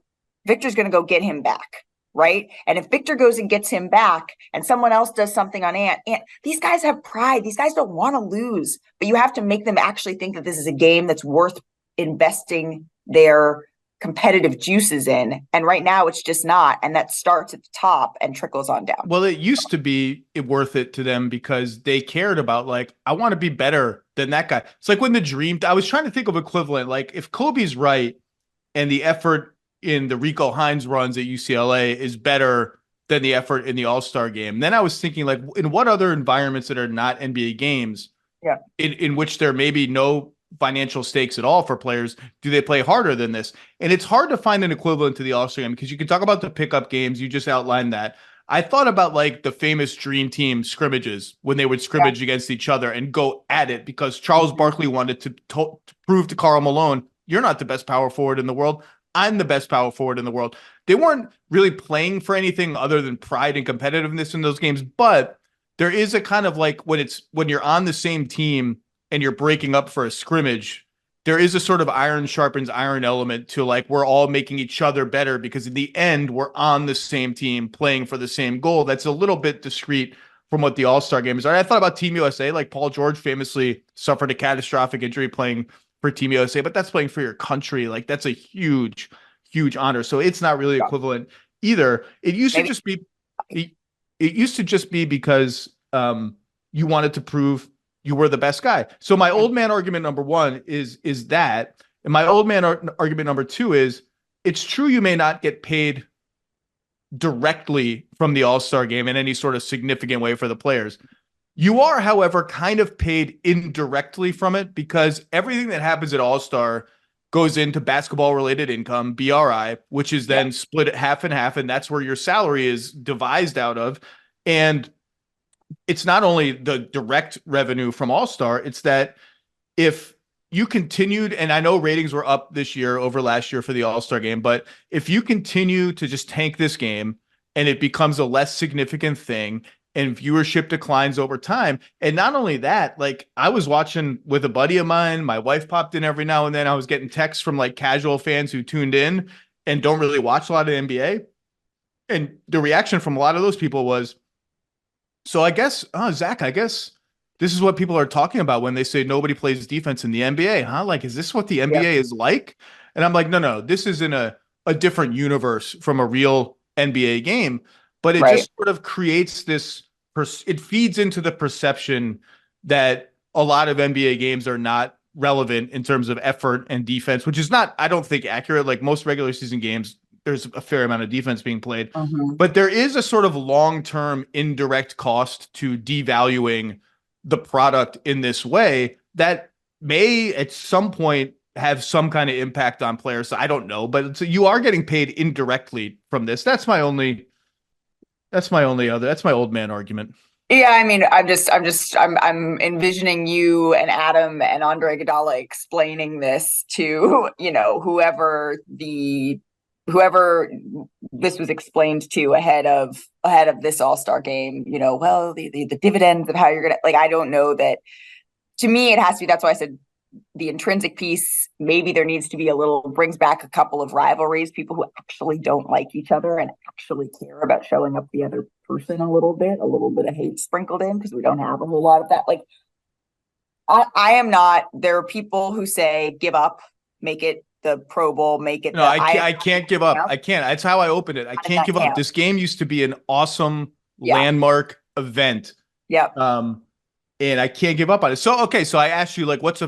going to go get him back. Right. And if Victor goes and gets him back and someone else does something on Ant, these guys have pride. These guys don't want to lose, but you have to make them actually think that this is a game that's worth investing their competitive juices in. And right now it's just not. And that starts at the top and trickles on down. Well, it used to be worth it to them because they cared about, like, I want to be better than that guy. It's like when I was trying to think of equivalent, like if Kobe's right and the effort in the Rico Hines runs at UCLA is better than the effort in the All-Star game. Then I was thinking, like, in what other environments that are not NBA games, in which there may be no financial stakes at all for players, do they play harder than this? And it's hard to find an equivalent to the All-Star game, because you can talk about the pickup games. You just outlined that. I thought about like the famous Dream Team scrimmages when they would scrimmage against each other and go at it, because Charles Barkley wanted to prove to Karl Malone, you're not the best power forward in the world. I'm the best power forward in the world. They weren't really playing for anything other than pride and competitiveness in those games. But there is a kind of like when you're on the same team and you're breaking up for a scrimmage, there is a sort of iron sharpens iron element to, like, we're all making each other better because in the end, we're on the same team playing for the same goal. That's a little bit discrete from what the All-Star game is. I thought about Team USA, like Paul George famously suffered a catastrophic injury playing for Team USA, but that's playing for your country. Like, that's a huge, huge honor. So it's not really equivalent either. It used to just be, it used to just be because you wanted to prove you were the best guy. So my old man argument number 1 is that, and my old man argument number 2 is, it's true you may not get paid directly from the All-Star game in any sort of significant way for the players. You are, however, kind of paid indirectly from it, because everything that happens at All-Star goes into basketball-related income, BRI, which is then split at half and half, and that's where your salary is devised out of. And it's not only the direct revenue from All-Star, it's that if you continued, and I know ratings were up this year over last year for the All-Star game, but if you continue to just tank this game and it becomes a less significant thing, and viewership declines over time. And not only that, like, I was watching with a buddy of mine, my wife popped in every now and then. I was getting texts from like casual fans who tuned in and don't really watch a lot of NBA. And the reaction from a lot of those people was, so I guess, Zach, I guess this is what people are talking about when they say nobody plays defense in the NBA, huh? Like, is this what the NBA is like? And I'm like, no, this is in a different universe from a real NBA game. But it just sort of creates this, it feeds into the perception that a lot of NBA games are not relevant in terms of effort and defense, which is not, I don't think, accurate. Like most regular season games, there's a fair amount of defense being played. But there is a sort of long-term indirect cost to devaluing the product in this way that may at some point have some kind of impact on players. So I don't know, but you are getting paid indirectly from this. That's my old man argument. Yeah, I mean, I'm envisioning you and Adam and Andre Iguodala explaining this to, whoever this was explained to ahead of this All-Star game, well, the dividends of how you're gonna, like, I don't know that. To me, it has to be. That's why I said the intrinsic piece. Maybe there needs to be brings back a couple of rivalries, people who actually don't like each other and actually care about showing up the other person a little bit of hate sprinkled in, because we don't have a whole lot of that. Like, I am not. There are people who say give up, make it the Pro Bowl, make it. No, I can't give up. I can't. That's how I opened it. I can't give up. This game used to be an awesome landmark event. Yeah. And I can't give up on it. So, okay. So I asked you, like, what's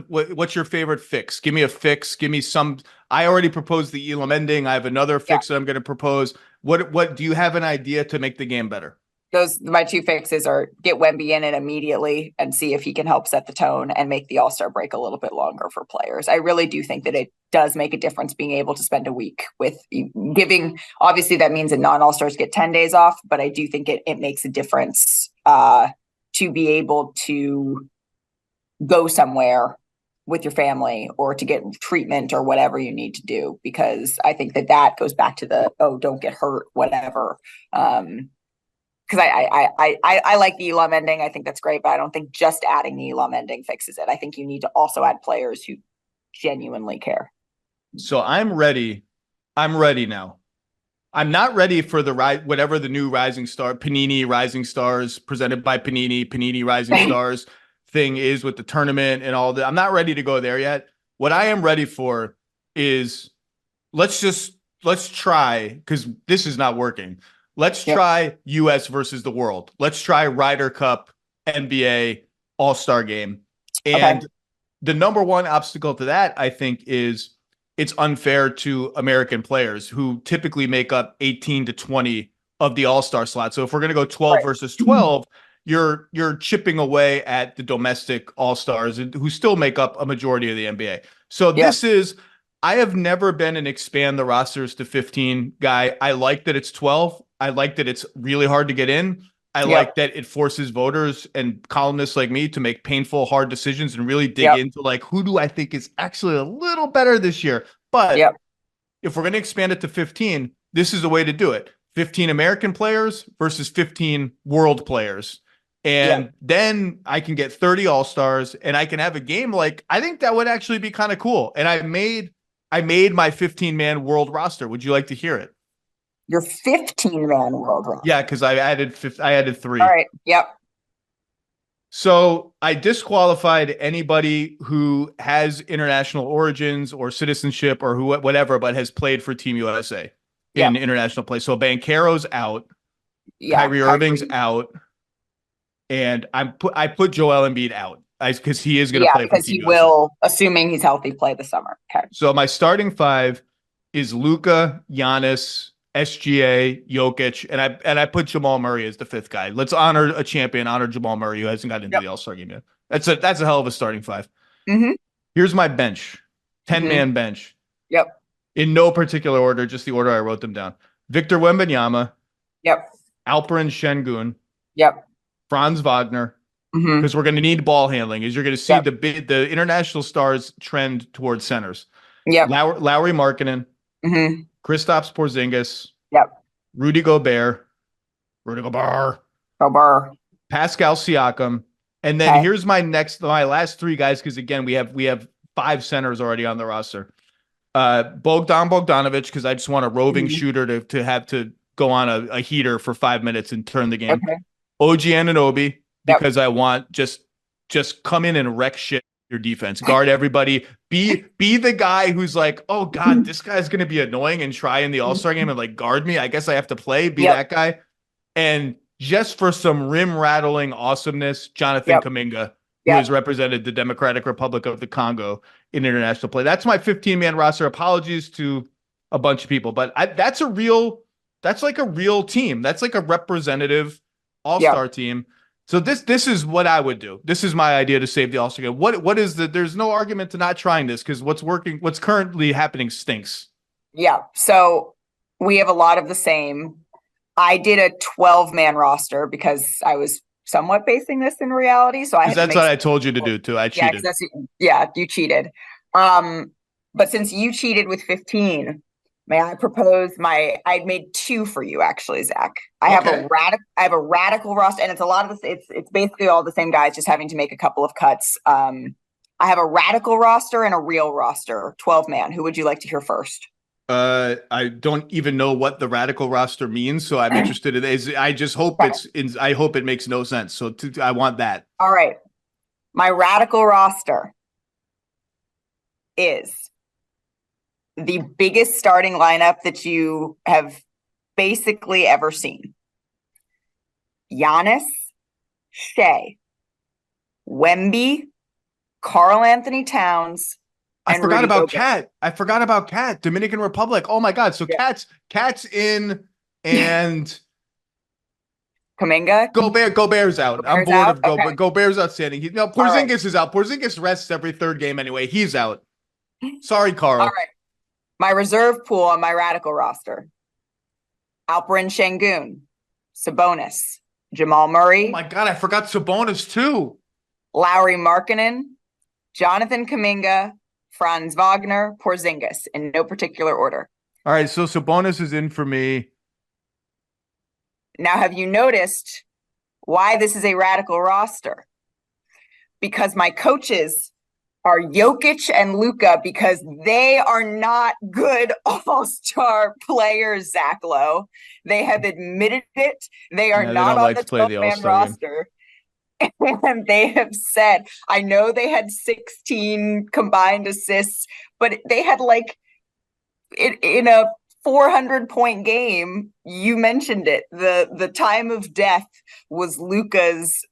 your favorite fix? Give me a fix. Give me some. I already proposed the Elam ending. I have another fix that I'm going to propose. What do you have an idea to make the game better? My two fixes are get Wemby in it immediately and see if he can help set the tone and make the All-Star break a little bit longer for players. I really do think that it does make a difference being able to spend a week with giving. Obviously, that means that non-All-Stars get 10 days off, but I do think it makes a difference to be able to go somewhere with your family or to get treatment or whatever you need to do, because I think that goes back to don't get hurt, whatever. Because I like the Elam ending. I think that's great, but I don't think just adding the Elam ending fixes it. I think you need to also add players who genuinely care. So I'm ready. I'm ready now. I'm not ready for whatever the new Rising Star, Panini Rising Stars presented by Panini Rising Stars thing is with the tournament and all that. I'm not ready to go there yet. What I am ready for is let's try, because this is not working. Let's try US versus the world. Let's try Ryder Cup, NBA, All-Star game. And the number one obstacle to that, I think, is it's unfair to American players who typically make up 18 to 20 of the All-Star slot. So if we're going to go 12 versus 12, you're chipping away at the domestic All-Stars who still make up a majority of the NBA. So I have never been an expand the rosters to 15 guy. I like that it's 12. I like that it's really hard to get in. I like that it forces voters and columnists like me to make painful, hard decisions and really dig into, like, who do I think is actually a little better this year? But if we're going to expand it to 15, this is the way to do it. 15 American players versus 15 world players. And then I can get 30 All-Stars and I can have a game. Like, I think that would actually be kind of cool. And I made my 15-man world roster. Would you like to hear it? Your 15-man world roster. Yeah, because I added 3. All right. Yep. So I disqualified anybody who has international origins or citizenship or whatever, but has played for Team USA in international play. So Banchero's out. Kyrie Irving's out. And I put Joel Embiid out because he is going to play for Team USA. Because he will, assuming he's healthy, play this summer. Okay. So my starting 5 is Luka, Giannis, SGA, Jokic, and I put Jamal Murray as the 5th guy. Let's honor a champion, honor Jamal Murray, who hasn't gotten into the All-Star game yet. That's a hell of a starting 5. Mm-hmm. Here's my bench, 10-man bench. Yep. In no particular order, just the order I wrote them down. Victor Wembanyama. Yep. Alperen Şengün. Yep. Franz Wagner. Because we're going to need ball handling, as you're going to see the international stars trend towards centers. Yep. Lauri Markkanen. Mm-hmm. Kristaps Porzingis. Yep. Rudy Gobert. Pascal Siakam. And then here's my last 3 guys, because again, we have 5 centers already on the roster. Bogdan Bogdanovic, because I just want a roving shooter to have to go on a heater for 5 minutes and turn the game. Okay. OG Anunoby, because I want just come in and wreck shit your defense. Guard everybody. Be the guy who's like, oh God, this guy's gonna be annoying, and try in the All-Star game and like guard me. I guess I have to play. Be that guy. And just for some rim rattling awesomeness, Jonathan Kuminga, who has represented the Democratic Republic of the Congo in international play. That's my 15-man roster. Apologies to a bunch of people, but that's like a real team. That's like a representative All-Star team. So this is what I would do. This is my idea to save the All-Star game. What is there's no argument to not trying this, because what's currently happening stinks. Yeah. So we have a lot of the same. I did a 12-man roster because I was somewhat basing this in reality. So that's what I told you to do too. I cheated. You cheated. But since you cheated with 15, may I propose I made 2 for you actually, Zach. I have a radical roster, and it's a lot of this. It's basically all the same guys, just having to make a couple of cuts. I have a radical roster and a real roster, 12-man. Who would you like to hear first? I don't even know what the radical roster means, so I'm interested in it. I just hope I hope it makes no sense. So I want that. All right. My radical roster is the biggest starting lineup that you have basically ever seen. Giannis, Shea, Wemby, Karl Anthony Towns. I forgot about Cat. Dominican Republic. Oh my God. So Cat's in and Kuminga. Gobert's out. I'm bored of Gobert. Okay. Gobert's outstanding. Porzingis is out. Porzingis rests every third game anyway. He's out. Sorry, Carl. All right. My reserve pool on my radical roster. Alperen Şengün, Sabonis, Jamal Murray. Oh my God, I forgot Sabonis too. Lauri Markkanen, Jonathan Kuminga, Franz Wagner, Porzingis, in no particular order. All right, so Sabonis is in for me. Now, have you noticed why this is a radical roster? Because my coaches are Jokic and Luka, because they are not good all-star players, Zach Lowe. They have admitted it. They are not on the 12-man roster. And they have said, I know they had 16 combined assists, but they had in a 400-point game, you mentioned it. The time of death was Luka's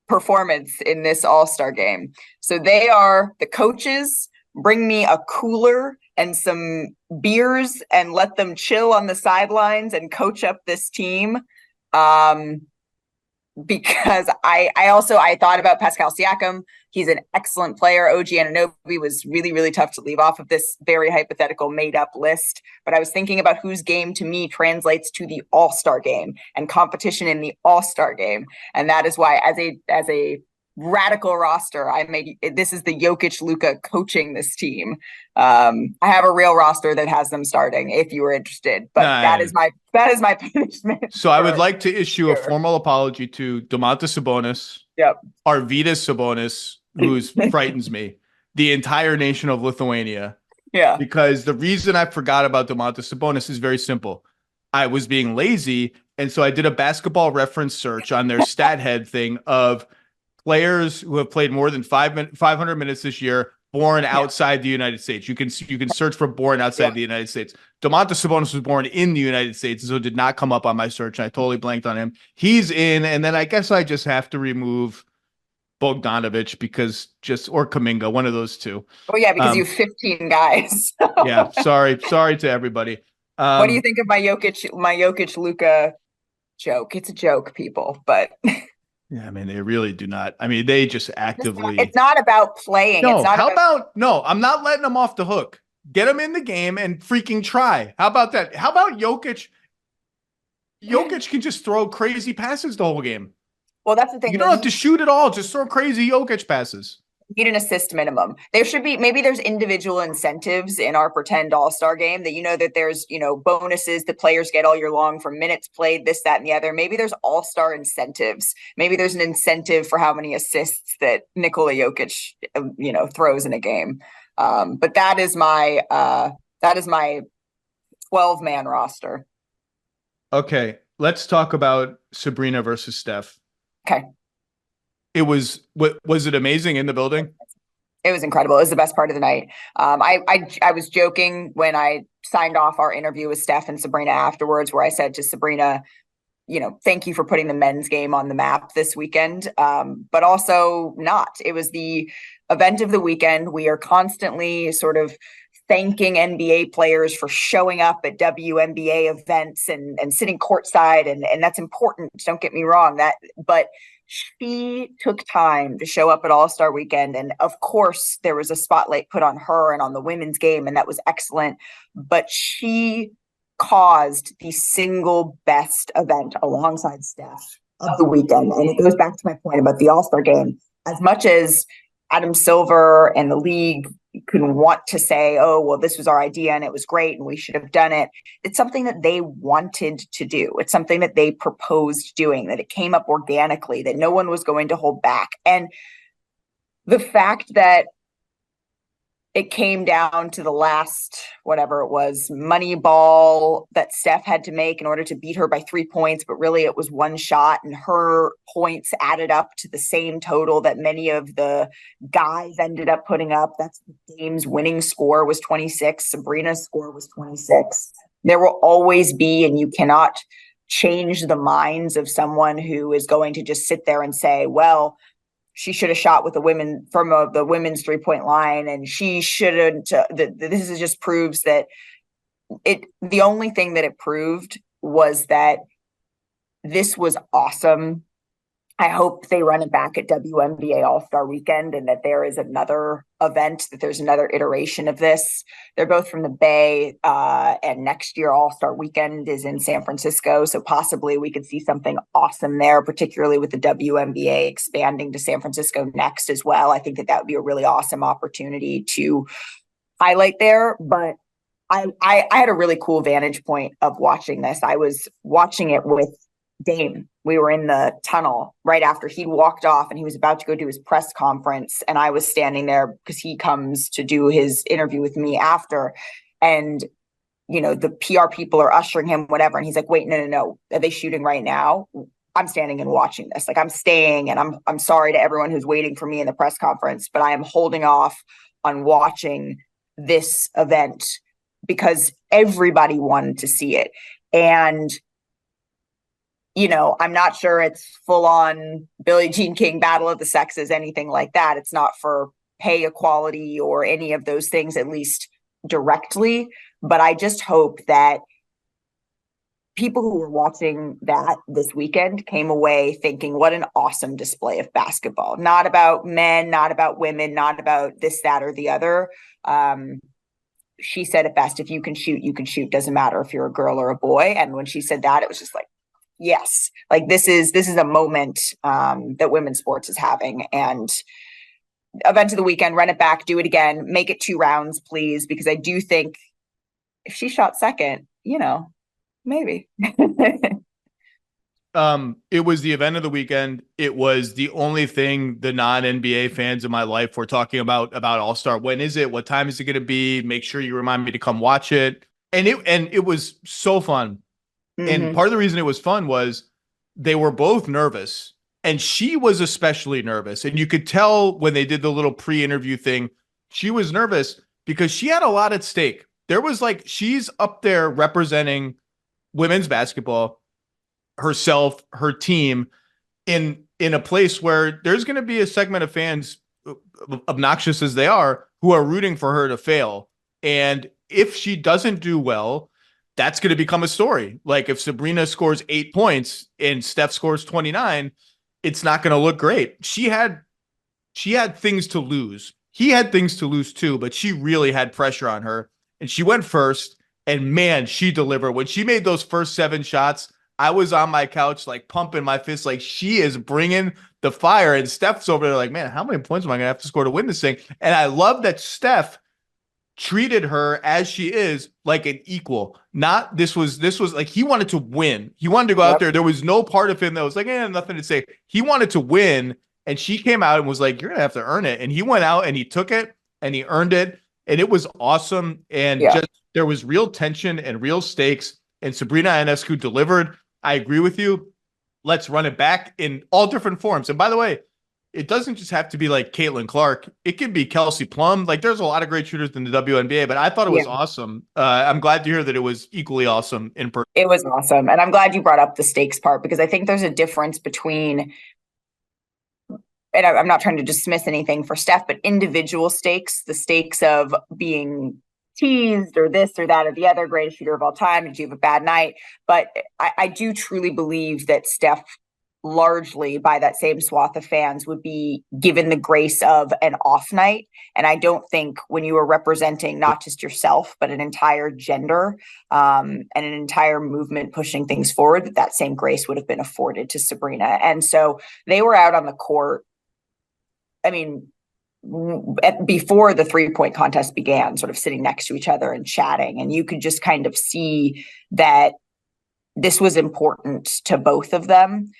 performance in this all-star game. So the coaches bring me a cooler and some beers and let them chill on the sidelines and coach up this team. Because I thought about Pascal Siakam. He's an excellent player. OG Anunoby was really, really tough to leave off of this very hypothetical made up list. But I was thinking about whose game to me translates to the all-star game and competition in the all-star game. And that is why as a radical roster, this is the Jokic Luka coaching this team. I have a real roster that has them starting if you were interested, but that is my punishment. So I would like to issue a formal apology to Domantas Sabonis. Yep. Arvydas Sabonis, who frightens me. The entire nation of Lithuania. Yeah. Because the reason I forgot about Domantas Sabonis is very simple. I was being lazy, and so I did a basketball reference search on their stat head thing of players who have played more than 500 minutes this year, born outside the United States. You can search for born outside the United States. Domantas Sabonis was born in the United States, so it did not come up on my search, and I totally blanked on him. He's in, and then I guess I just have to remove Bogdanović or Kuminga, one of those two. Oh yeah, because you have 15 guys. Yeah, sorry to everybody. What do you think of my Jokic Luka joke? It's a joke, people, but. Yeah, I mean, they really do not. I mean, they just actively. It's not about playing. No, it's not no, I'm not letting them off the hook. Get them in the game and freaking try. How about that? How about Jokic? Jokic can just throw crazy passes the whole game. Well, that's the thing. You don't have to shoot at all. Just throw crazy Jokic passes. Need an assist minimum. There should be, maybe there's individual incentives in our pretend all-star game that, that there's, bonuses that players get all year long for minutes played, this, that, and the other. Maybe there's all-star incentives. Maybe there's an incentive for how many assists that Nikola Jokic, throws in a game. But that is my 12-man roster. Okay. Let's talk about Sabrina versus Steph. Okay. Was it amazing in the building? It was incredible. It was the best part of the night. I was joking when I signed off our interview with Steph and Sabrina afterwards, where I said to Sabrina, thank you for putting the men's game on the map this weekend, but also not. It was the event of the weekend. We are constantly sort of thanking NBA players for showing up at WNBA events and sitting courtside, and that's important. Don't get me wrong. But she took time to show up at All-Star Weekend. And of course, there was a spotlight put on her and on the women's game, and that was excellent. But she caused the single best event alongside Steph of the weekend. And it goes back to my point about the All-Star game. As much as Adam Silver and the league can want to say, oh, well, this was our idea and it was great and we should have done it. It's something that they wanted to do. It's something that they proposed doing, that it came up organically, that no one was going to hold back. And the fact that it came down to the last, whatever it was, money ball that Steph had to make in order to beat her by 3 points, but really it was one shot and her points added up to the same total that many of the guys ended up putting up. That's Dame's winning score was 26. Sabrina's score was 26. There will always be, and you cannot change the minds of someone who is going to just sit there and say, well, she should have shot with the women from the women's 3-point line, and she shouldn't. This is just proves that the only thing that it proved was that this was awesome. I hope they run it back at WNBA All-Star Weekend and that there is another event, that there's another iteration of this. They're both from the Bay, and next year All-Star Weekend is in San Francisco. So possibly we could see something awesome there, particularly with the WNBA expanding to San Francisco next as well. I think that would be a really awesome opportunity to highlight there. But I had a really cool vantage point of watching this. I was watching it with Dame. We were in the tunnel right after he walked off and he was about to go do his press conference. And I was standing there because he comes to do his interview with me after. And, you know, the PR people are ushering him, whatever. And he's like, wait, no. Are they shooting right now? I'm standing and watching this. Like, I'm staying, and I'm sorry to everyone who's waiting for me in the press conference, but I am holding off on watching this event because everybody wanted to see it. And you know, I'm not sure it's full on Billie Jean King battle of the sexes, anything like that. It's not for pay equality or any of those things, at least directly. But I just hope that people who were watching that this weekend came away thinking, what an awesome display of basketball. Not about men, not about women, not about this, that, or the other. She said it best. If you can shoot, you can shoot. Doesn't matter if you're a girl or a boy. And when she said that, it was just like, yes, like this is a moment that women's sports is having. And event of the weekend, run it back, do it again, make it 2 rounds, please, because I do think if she shot second, you know, maybe. It was the event of the weekend. It was the only thing the non-NBA fans in my life were talking about All-Star. When is it? What time is it going to be? Make sure you remind me to come watch it. And it was so fun. And part of the reason it was fun was they were both nervous, and she was especially nervous. And you could tell when they did the little pre-interview thing, she was nervous because she had a lot at stake. There was like, she's up there representing women's basketball, herself, her team in a place where there's going to be a segment of fans, obnoxious as they are, who are rooting for her to fail. And if she doesn't do well, that's going to become a story. Like if Sabrina scores 8 points and Steph scores 29, it's not going to look great. She had things to lose. He had things to lose too, but she really had pressure on her. And she went first, and man, she delivered. When she made those first 7 shots, I was on my couch, like pumping my fist, like she is bringing the fire. And Steph's over there like, man, how many points am I going to have to score to win this thing? And I love that Steph treated her as she is, like an equal. Not this was like, he wanted to win. He wanted to go out there. There was no part of him that was like, nothing to say. He wanted to win, and she came out and was like, you're gonna have to earn it. And he went out and he took it and he earned it, and it was awesome. And just there was real tension and real stakes, and Sabrina Ionescu delivered. I agree with you. Let's run it back in all different forms. And by the way, it doesn't just have to be like Caitlin Clark. It could be Kelsey Plum. Like there's a lot of great shooters in the WNBA, but I thought it was awesome. I'm glad to hear that it was equally awesome in person. It was awesome. And I'm glad you brought up the stakes part, because I think there's a difference between, and I'm not trying to dismiss anything for Steph, but individual stakes, the stakes of being teased or this or that or the other, greatest shooter of all time. Did you have a bad night? But I do truly believe that Steph largely by that same swath of fans would be given the grace of an off night. And I don't think when you are representing not just yourself, but an entire gender and an entire movement pushing things forward, that same grace would have been afforded to Sabrina. And so they were out on the court. I mean, before the 3-point contest began, sort of sitting next to each other and chatting. And you could just kind of see that this was important to both of them.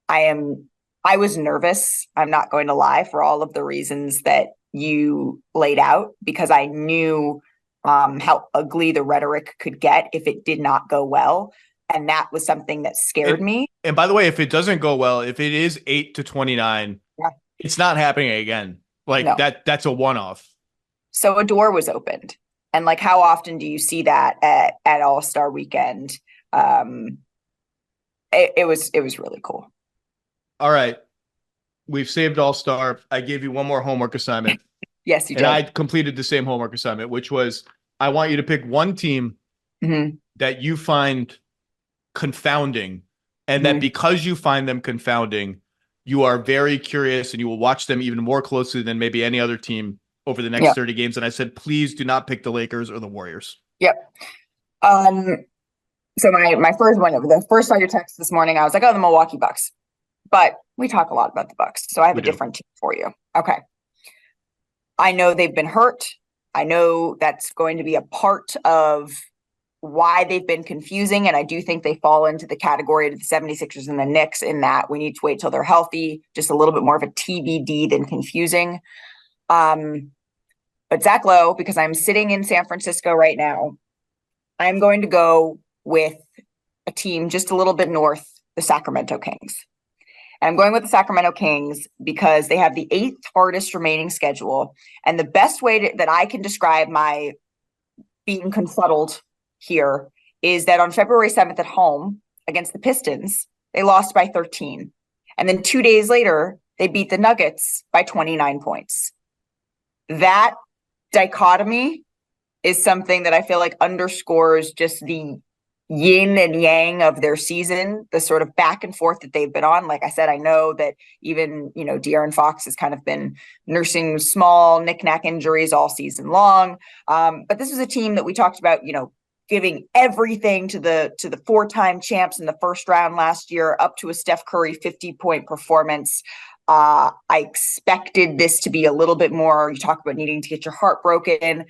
I was nervous, I'm not going to lie, for all of the reasons that you laid out, because I knew how ugly the rhetoric could get if it did not go well. And that was something that scared me. And by the way, if it doesn't go well, if it is 8-29, it's not happening again. Like no. That's a one-off. So a door was opened. And like, how often do you see that at All-Star Weekend? It was really cool. All right. We've saved All-Star. I gave you one more homework assignment. Yes, you did. And I completed the same homework assignment, which was I want you to pick one team that you find confounding, and that because you find them confounding, you are very curious and you will watch them even more closely than maybe any other team over the next 30 games. And I said, please do not pick the Lakers or the Warriors. Yep. So my first one, the first saw your text this morning, I was like, oh, the Milwaukee Bucks. But we talk a lot about the Bucks, so I have a different team for you. Okay. I know they've been hurt. I know that's going to be a part of why they've been confusing, and I do think they fall into the category of the 76ers and the Knicks in that we need to wait till they're healthy, just a little bit more of a TBD than confusing. But Zach Lowe, because I'm sitting in San Francisco right now, I'm going to go with a team just a little bit north, the Sacramento Kings. And I'm going with the Sacramento Kings because they have the 8th hardest remaining schedule. And the best way that I can describe my being confuddled here is that on February 7th at home against the Pistons, they lost by 13. And then 2 days later, they beat the Nuggets by 29 points. That dichotomy is something that I feel like underscores just the yin and yang of their season, the sort of back and forth that they've been on. Like I said, I know that even, De'Aaron Fox has kind of been nursing small knick-knack injuries all season long. But this is a team that we talked about, giving everything to the 4-time champs in the first round last year, up to a Steph Curry 50-point performance. I expected this to be a little bit more. You talk about needing to get your heart broken.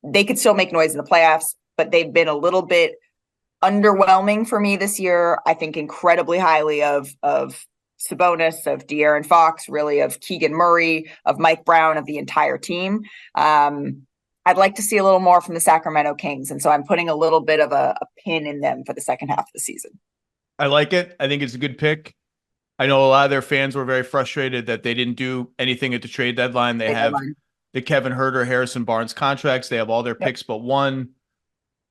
They could still make noise in the playoffs, but they've been a little bit underwhelming for me this year. I think incredibly highly of Sabonis, of De'Aaron Fox, really of Keegan Murray, of Mike Brown, of the entire team. I'd like to see a little more from the Sacramento Kings, and so I'm putting a little bit of a pin in them for the second half of the season. I like it. I think it's a good pick. I know a lot of their fans were very frustrated that they didn't do anything at the trade deadline. They have the Kevin Huerter, Harrison Barnes contracts. They have all their picks but one.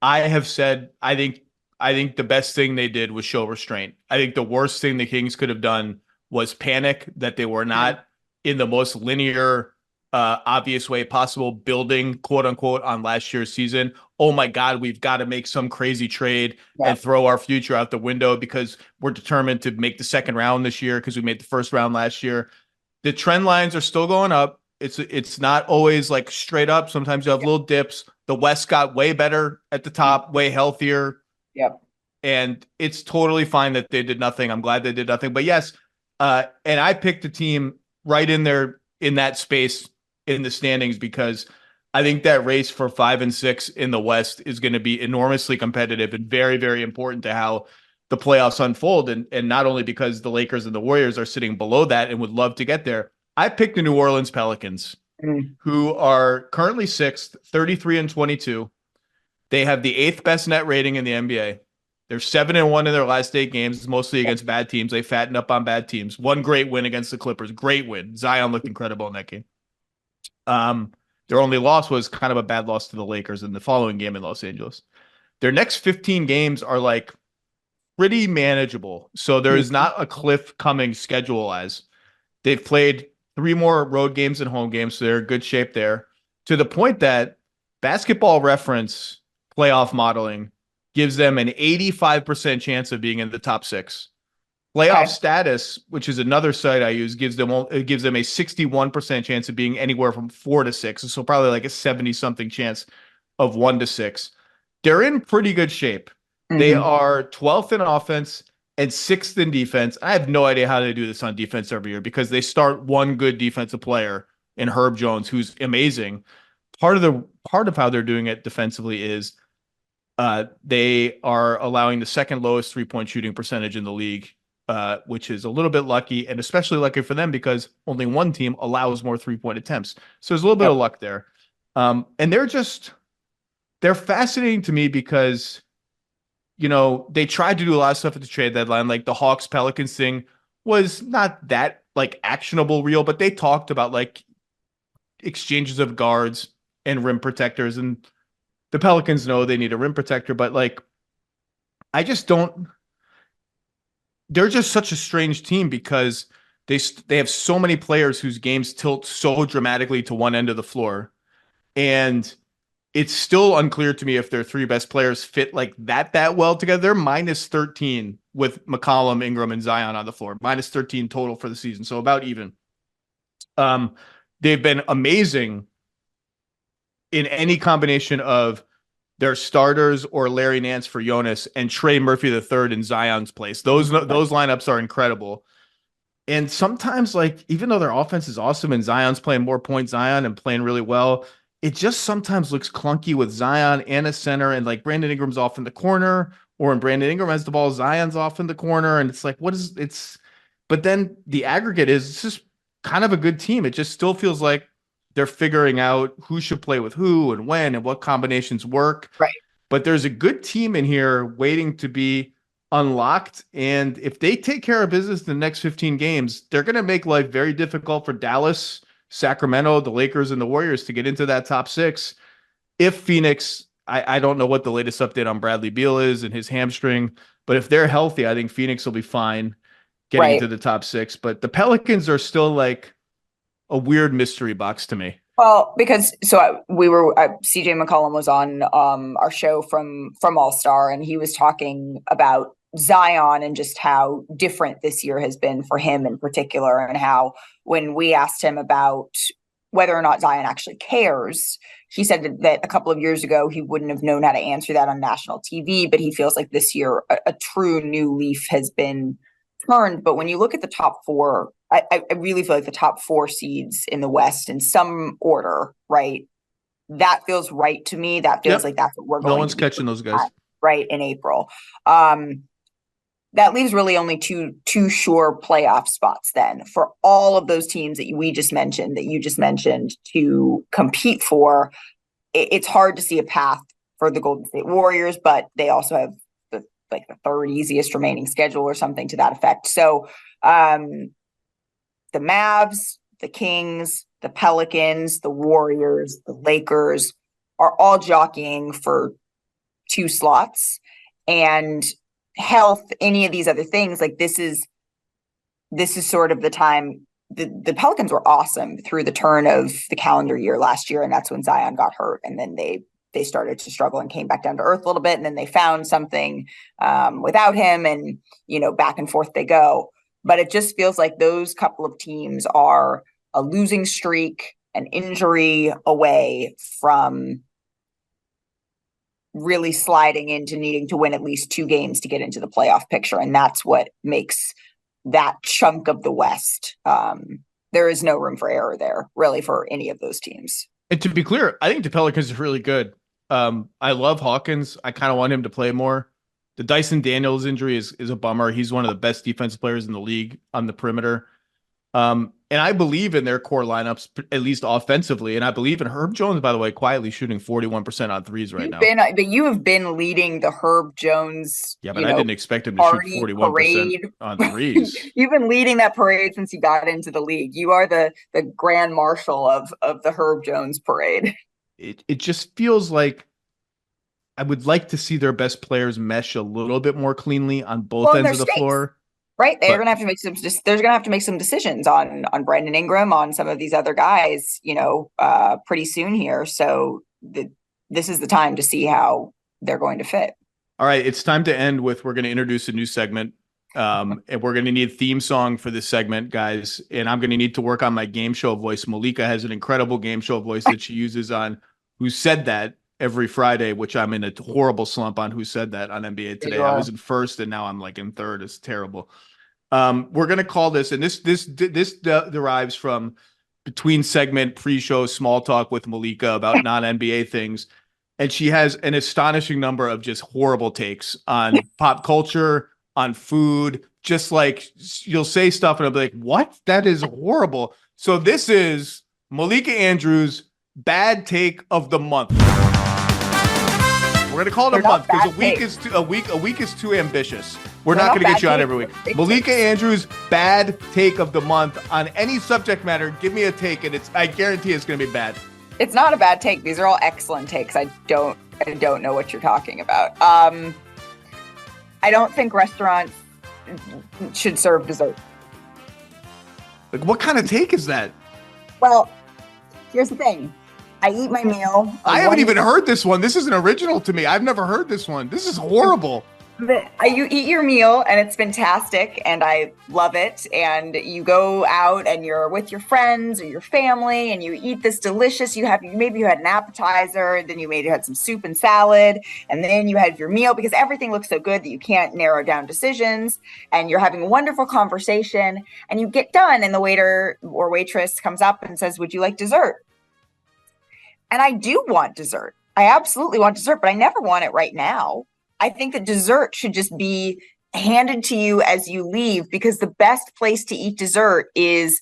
I have said I think the best thing they did was show restraint. I think the worst thing the Kings could have done was panic that they were not in the most linear, obvious way possible, building, quote unquote, on last year's season. Oh my God, we've got to make some crazy trade and throw our future out the window because we're determined to make the second round this year because we made the first round last year. The trend lines are still going up. It's not always like straight up. Sometimes you have little dips. The West got way better at the top, way healthier. Yep. And it's totally fine that they did nothing. I'm glad they did nothing. But yes, and I picked a team right in there in that space in the standings because I think that race for 5 and 6 in the West is going to be enormously competitive and very, very important to how the playoffs unfold. And not only because the Lakers and the Warriors are sitting below that and would love to get there. I picked the New Orleans Pelicans, who are currently 6th, 33-22. They have the 8th best net rating in the NBA. They're 7-1 in their last 8 games, mostly against bad teams. They fattened up on bad teams. One great win against the Clippers. Great win. Zion looked incredible in that game. Their only loss was kind of a bad loss to the Lakers in the following game in Los Angeles. Their next 15 games are like pretty manageable. So there is not a cliff coming schedule-wise. They've played 3 more road games and home games, so they're in good shape there. To the point that Basketball Reference playoff modeling gives them an 85% chance of being in the top 6. Playoff status, which is another site I use, gives them a 61% chance of being anywhere from 4 to 6. So probably like a 70-something chance of 1 to 6. They're in pretty good shape. They are 12th in offense and 6th in defense. I have no idea how they do this on defense every year because they start one good defensive player in Herb Jones, who's amazing. Part of how they're doing it defensively is they are allowing the second lowest 3-point shooting percentage in the league, which is a little bit lucky, and especially lucky for them because only one team allows more 3-point attempts. So there's a little bit of luck there. And they're fascinating to me because, they tried to do a lot of stuff at the trade deadline. Like the Hawks Pelicans thing was not that like actionable real, but they talked about like exchanges of guards and rim protectors, and the Pelicans know they need a rim protector, but like, they're just such a strange team because they have so many players whose games tilt so dramatically to one end of the floor. And it's still unclear to me if their three best players fit like that well together. They're minus 13 with McCollum, Ingram, and Zion on the floor, minus 13 total for the season. So about even. They've been amazing in any combination of their starters or Larry Nance for Jonas and Trey Murphy III in Zion's place. Those lineups are incredible. And sometimes, like, even though their offense is awesome and Zion's playing more point Zion and playing really well, it just sometimes looks clunky with Zion and a center, and like Brandon Ingram's off in the corner, or when Brandon Ingram has the ball, Zion's off in the corner. And it's like, but then the aggregate is it's just kind of a good team. It just still feels like they're figuring out who should play with who and when and what combinations work. Right. But there's a good team in here waiting to be unlocked. And if they take care of business in the next 15 games, they're going to make life very difficult for Dallas, Sacramento, the Lakers, and the Warriors to get into that top 6. If Phoenix, I don't know what the latest update on Bradley Beal is and his hamstring, but if they're healthy, I think Phoenix will be fine getting into the top 6. But the Pelicans are still like a weird mystery box to me. Well, because CJ McCollum was on our show from All-Star, and he was talking about Zion and just how different this year has been for him in particular, and how when we asked him about whether or not Zion actually cares, he said that a couple of years ago he wouldn't have known how to answer that on national TV, but he feels like this year a true new leaf has been turned. But when you look at the top 4, I really feel like the top 4 seeds in the West in some order, right? That feels right to me. That feels like that's what we're going. No one's catching those guys, right, in April. That leaves really only two sure playoff spots then for all of those teams that you just mentioned to compete for. It's hard to see a path for the Golden State Warriors, but they also have the third easiest remaining schedule or something to that effect. So the Mavs, the Kings, the Pelicans, the Warriors, the Lakers are all jockeying for 2 slots, and health, any of these other things, like this is sort of the time. The Pelicans were awesome through the turn of the calendar year last year, and that's when Zion got hurt, and then they started to struggle and came back down to earth a little bit, and then they found something without him, and back and forth they go. But it just feels like those couple of teams are a losing streak, an injury away from really sliding into needing to win at least 2 games to get into the playoff picture. And that's what makes that chunk of the West. There is no room for error there, really, for any of those teams. And to be clear, I think the Pelicans are really good. I love Hawkins. I kind of want him to play more. The Dyson Daniels injury is a bummer. He's one of the best defensive players in the league on the perimeter. And I believe in their core lineups, at least offensively. And I believe in Herb Jones, by the way, quietly shooting 41% on threes right now. But you have been leading the Herb Jones. Yeah, but I didn't expect him to shoot 41% on threes. You've been leading that parade since you got into the league. You are the grand marshal of the Herb Jones parade. It just feels like I would like to see their best players mesh a little bit more cleanly on both ends of the floor. Right. They're going to have to make some decisions on Brandon Ingram, on some of these other guys, pretty soon here. So this is the time to see how they're going to fit. All right. It's time to end with, we're going to introduce a new segment. And we're going to need a theme song for this segment, guys. And I'm going to need to work on my game show voice. Malika has an incredible game show voice that she uses on Who Said That every Friday, which I'm in a horrible slump on Who Said That on NBA Today. I was in first and now I'm like in third. It's terrible. We're going to call this, and this derives from between segment pre-show small talk with Malika about non-NBA things. And she has an astonishing number of just horrible takes on pop culture, on food, just like you'll say stuff and I'll be like, what? That is horrible. So this is Malika Andrews' bad take of the month. We're gonna call it a month because a week is too ambitious. We're not gonna get you on every week. Malika Andrews' bad take of the month on any subject matter. Give me a take, and I guarantee it's gonna be bad. It's not a bad take. These are all excellent takes. I don't know what you're talking about. I don't think restaurants should serve dessert. Like, what kind of take is that? Well, here's the thing. I eat my meal. I haven't even heard this one. This is an original to me. I've never heard this one. This is horrible. You eat your meal and it's fantastic and I love it. And you go out and you're with your friends or your family and you eat this delicious, maybe you had an appetizer, and then you maybe had some soup and salad, and then you had your meal because everything looks so good that you can't narrow down decisions, and you're having a wonderful conversation and you get done and the waiter or waitress comes up and says, "Would you like dessert?" And I do want dessert. I absolutely want dessert, but I never want it right now. I think that dessert should just be handed to you as you leave, because the best place to eat dessert is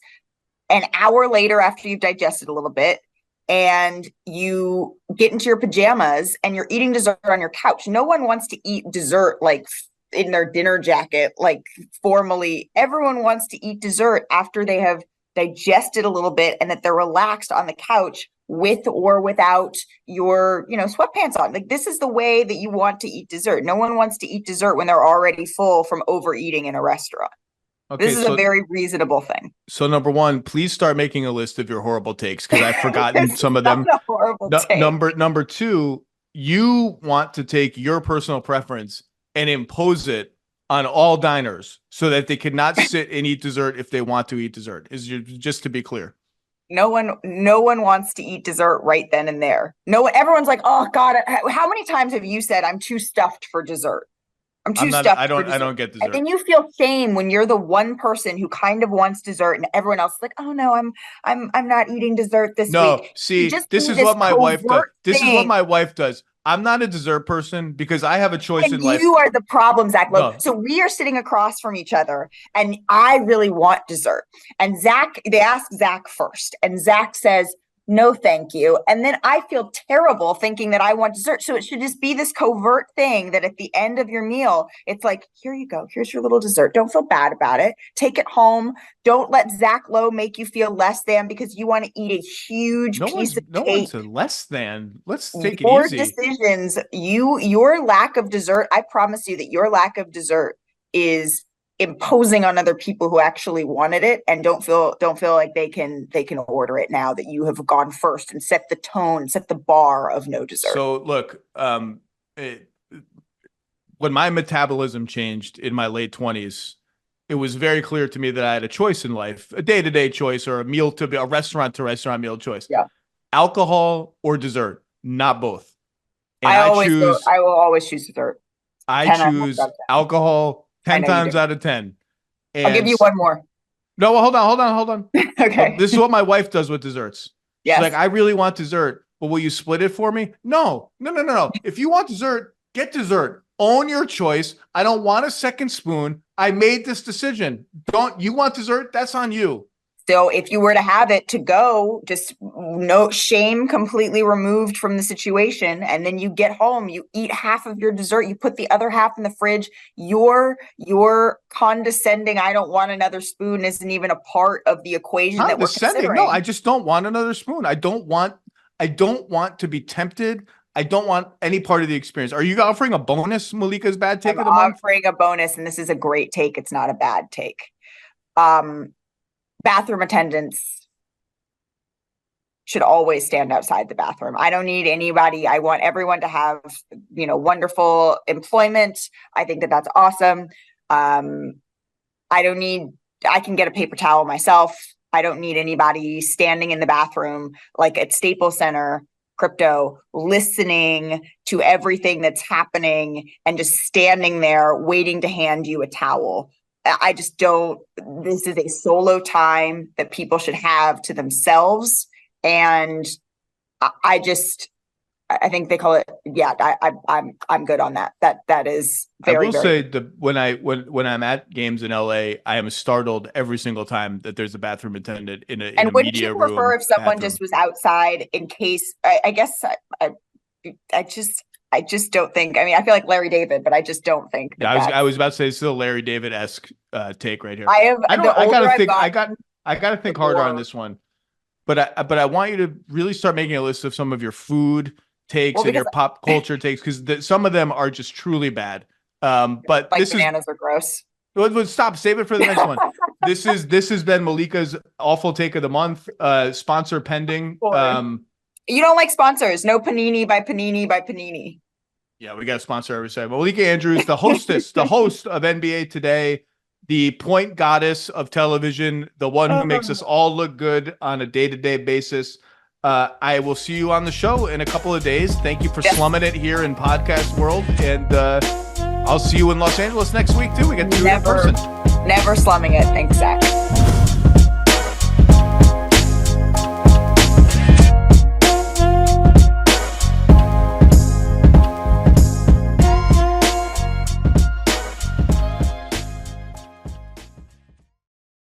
an hour later after you've digested a little bit and you get into your pajamas and you're eating dessert on your couch. No one wants to eat dessert like in their dinner jacket, like formally. Everyone wants to eat dessert after they have digested a little bit and that they're relaxed on the couch with or without your, sweatpants on. Like, this is the way that you want to eat dessert. No one wants to eat dessert when they're already full from overeating in a restaurant. Okay, this is a very reasonable thing. So number one, please start making a list of your horrible takes, because I've forgotten some of them. A horrible take. Number two, you want to take your personal preference and impose it on all diners so that they cannot sit and eat dessert if they want to eat dessert. Just to be clear. No one wants to eat dessert right then and there. Everyone's like, "Oh God, how many times have you said I'm too stuffed for dessert? I'm too stuffed. I don't get dessert." And then you feel shame when you're the one person who kind of wants dessert, and everyone else is like, "Oh no, I'm not eating dessert this week." No, see, this is what my wife does. This is what my wife does. I'm not a dessert person because I have a choice in life. You are the problem, Zach. No. So we are sitting across from each other and I really want dessert. And they ask Zach first and Zach says, "No, thank you." And then I feel terrible thinking that I want dessert. So it should just be this covert thing that at the end of your meal, it's like, "Here you go. Here's your little dessert. Don't feel bad about it. Take it home. Don't let Zach Lowe make you feel less than because you want to eat a huge piece of cake." No one's a less than. Let's take it easy. Your decisions, your lack of dessert, I promise you that your lack of dessert is imposing on other people who actually wanted it and don't feel like they can order it now that you have gone first and set the tone, set the bar of no dessert. So look, when my metabolism changed in my late 20s, it was very clear to me that I had a choice in life, a day-to-day choice or a restaurant-to-restaurant meal choice. Yeah. Alcohol or dessert, not both. And I will always choose dessert. I choose alcohol 10 times out of 10. And I'll give you one more. No, hold on. Okay. This is what my wife does with desserts. Yes. She's like, "I really want dessert, but will you split it for me?" No. If you want dessert, get dessert. Own your choice. I don't want a second spoon. I made this decision. You want dessert? That's on you. So if you were to have it to go, just no shame, completely removed from the situation. And then you get home, you eat half of your dessert, you put the other half in the fridge. Your condescending, "I don't want another spoon" isn't even a part of the equation that we're considering. No, I just don't want another spoon. I don't want to be tempted. I don't want any part of the experience. Are you offering a bonus, Malika's bad take of the month? I'm offering a bonus, and this is a great take. It's not a bad take. Bathroom attendants should always stand outside the bathroom. I don't need anybody. I want everyone to have, wonderful employment. I think that that's awesome. I can get a paper towel myself. I don't need anybody standing in the bathroom like at Staples Center, crypto, listening to everything that's happening and just standing there waiting to hand you a towel. I just don't. This is a solo time that people should have to themselves. And I think they call it. Yeah, I'm good on that. That is very. I will say when I'm at games in LA, I am startled every single time that there's a bathroom attendant in a media room. And wouldn't you prefer if someone just was outside in case? I guess I just don't think. I mean, I feel like Larry David, but I just don't think. I was about to say it's still Larry David-esque take right here. I gotta think harder on this one. But I want you to really start making a list of some of your food takes and your pop culture takes, because some of them are just truly bad. But like bananas are gross. Stop. Save it for the next one. This has been Malika's awful take of the month. Sponsor pending. You don't like sponsors. No Panini by Panini by Panini. Yeah, we got a sponsor every side. Malika Andrews, the host of NBA Today, the point goddess of television, the one who makes us all look good on a day-to-day basis. I will see you on the show in a couple of days. Thank you for slumming it here in podcast world. And I'll see you in Los Angeles next week, too. We get to do it in person. Never slumming it. Thanks, Zach.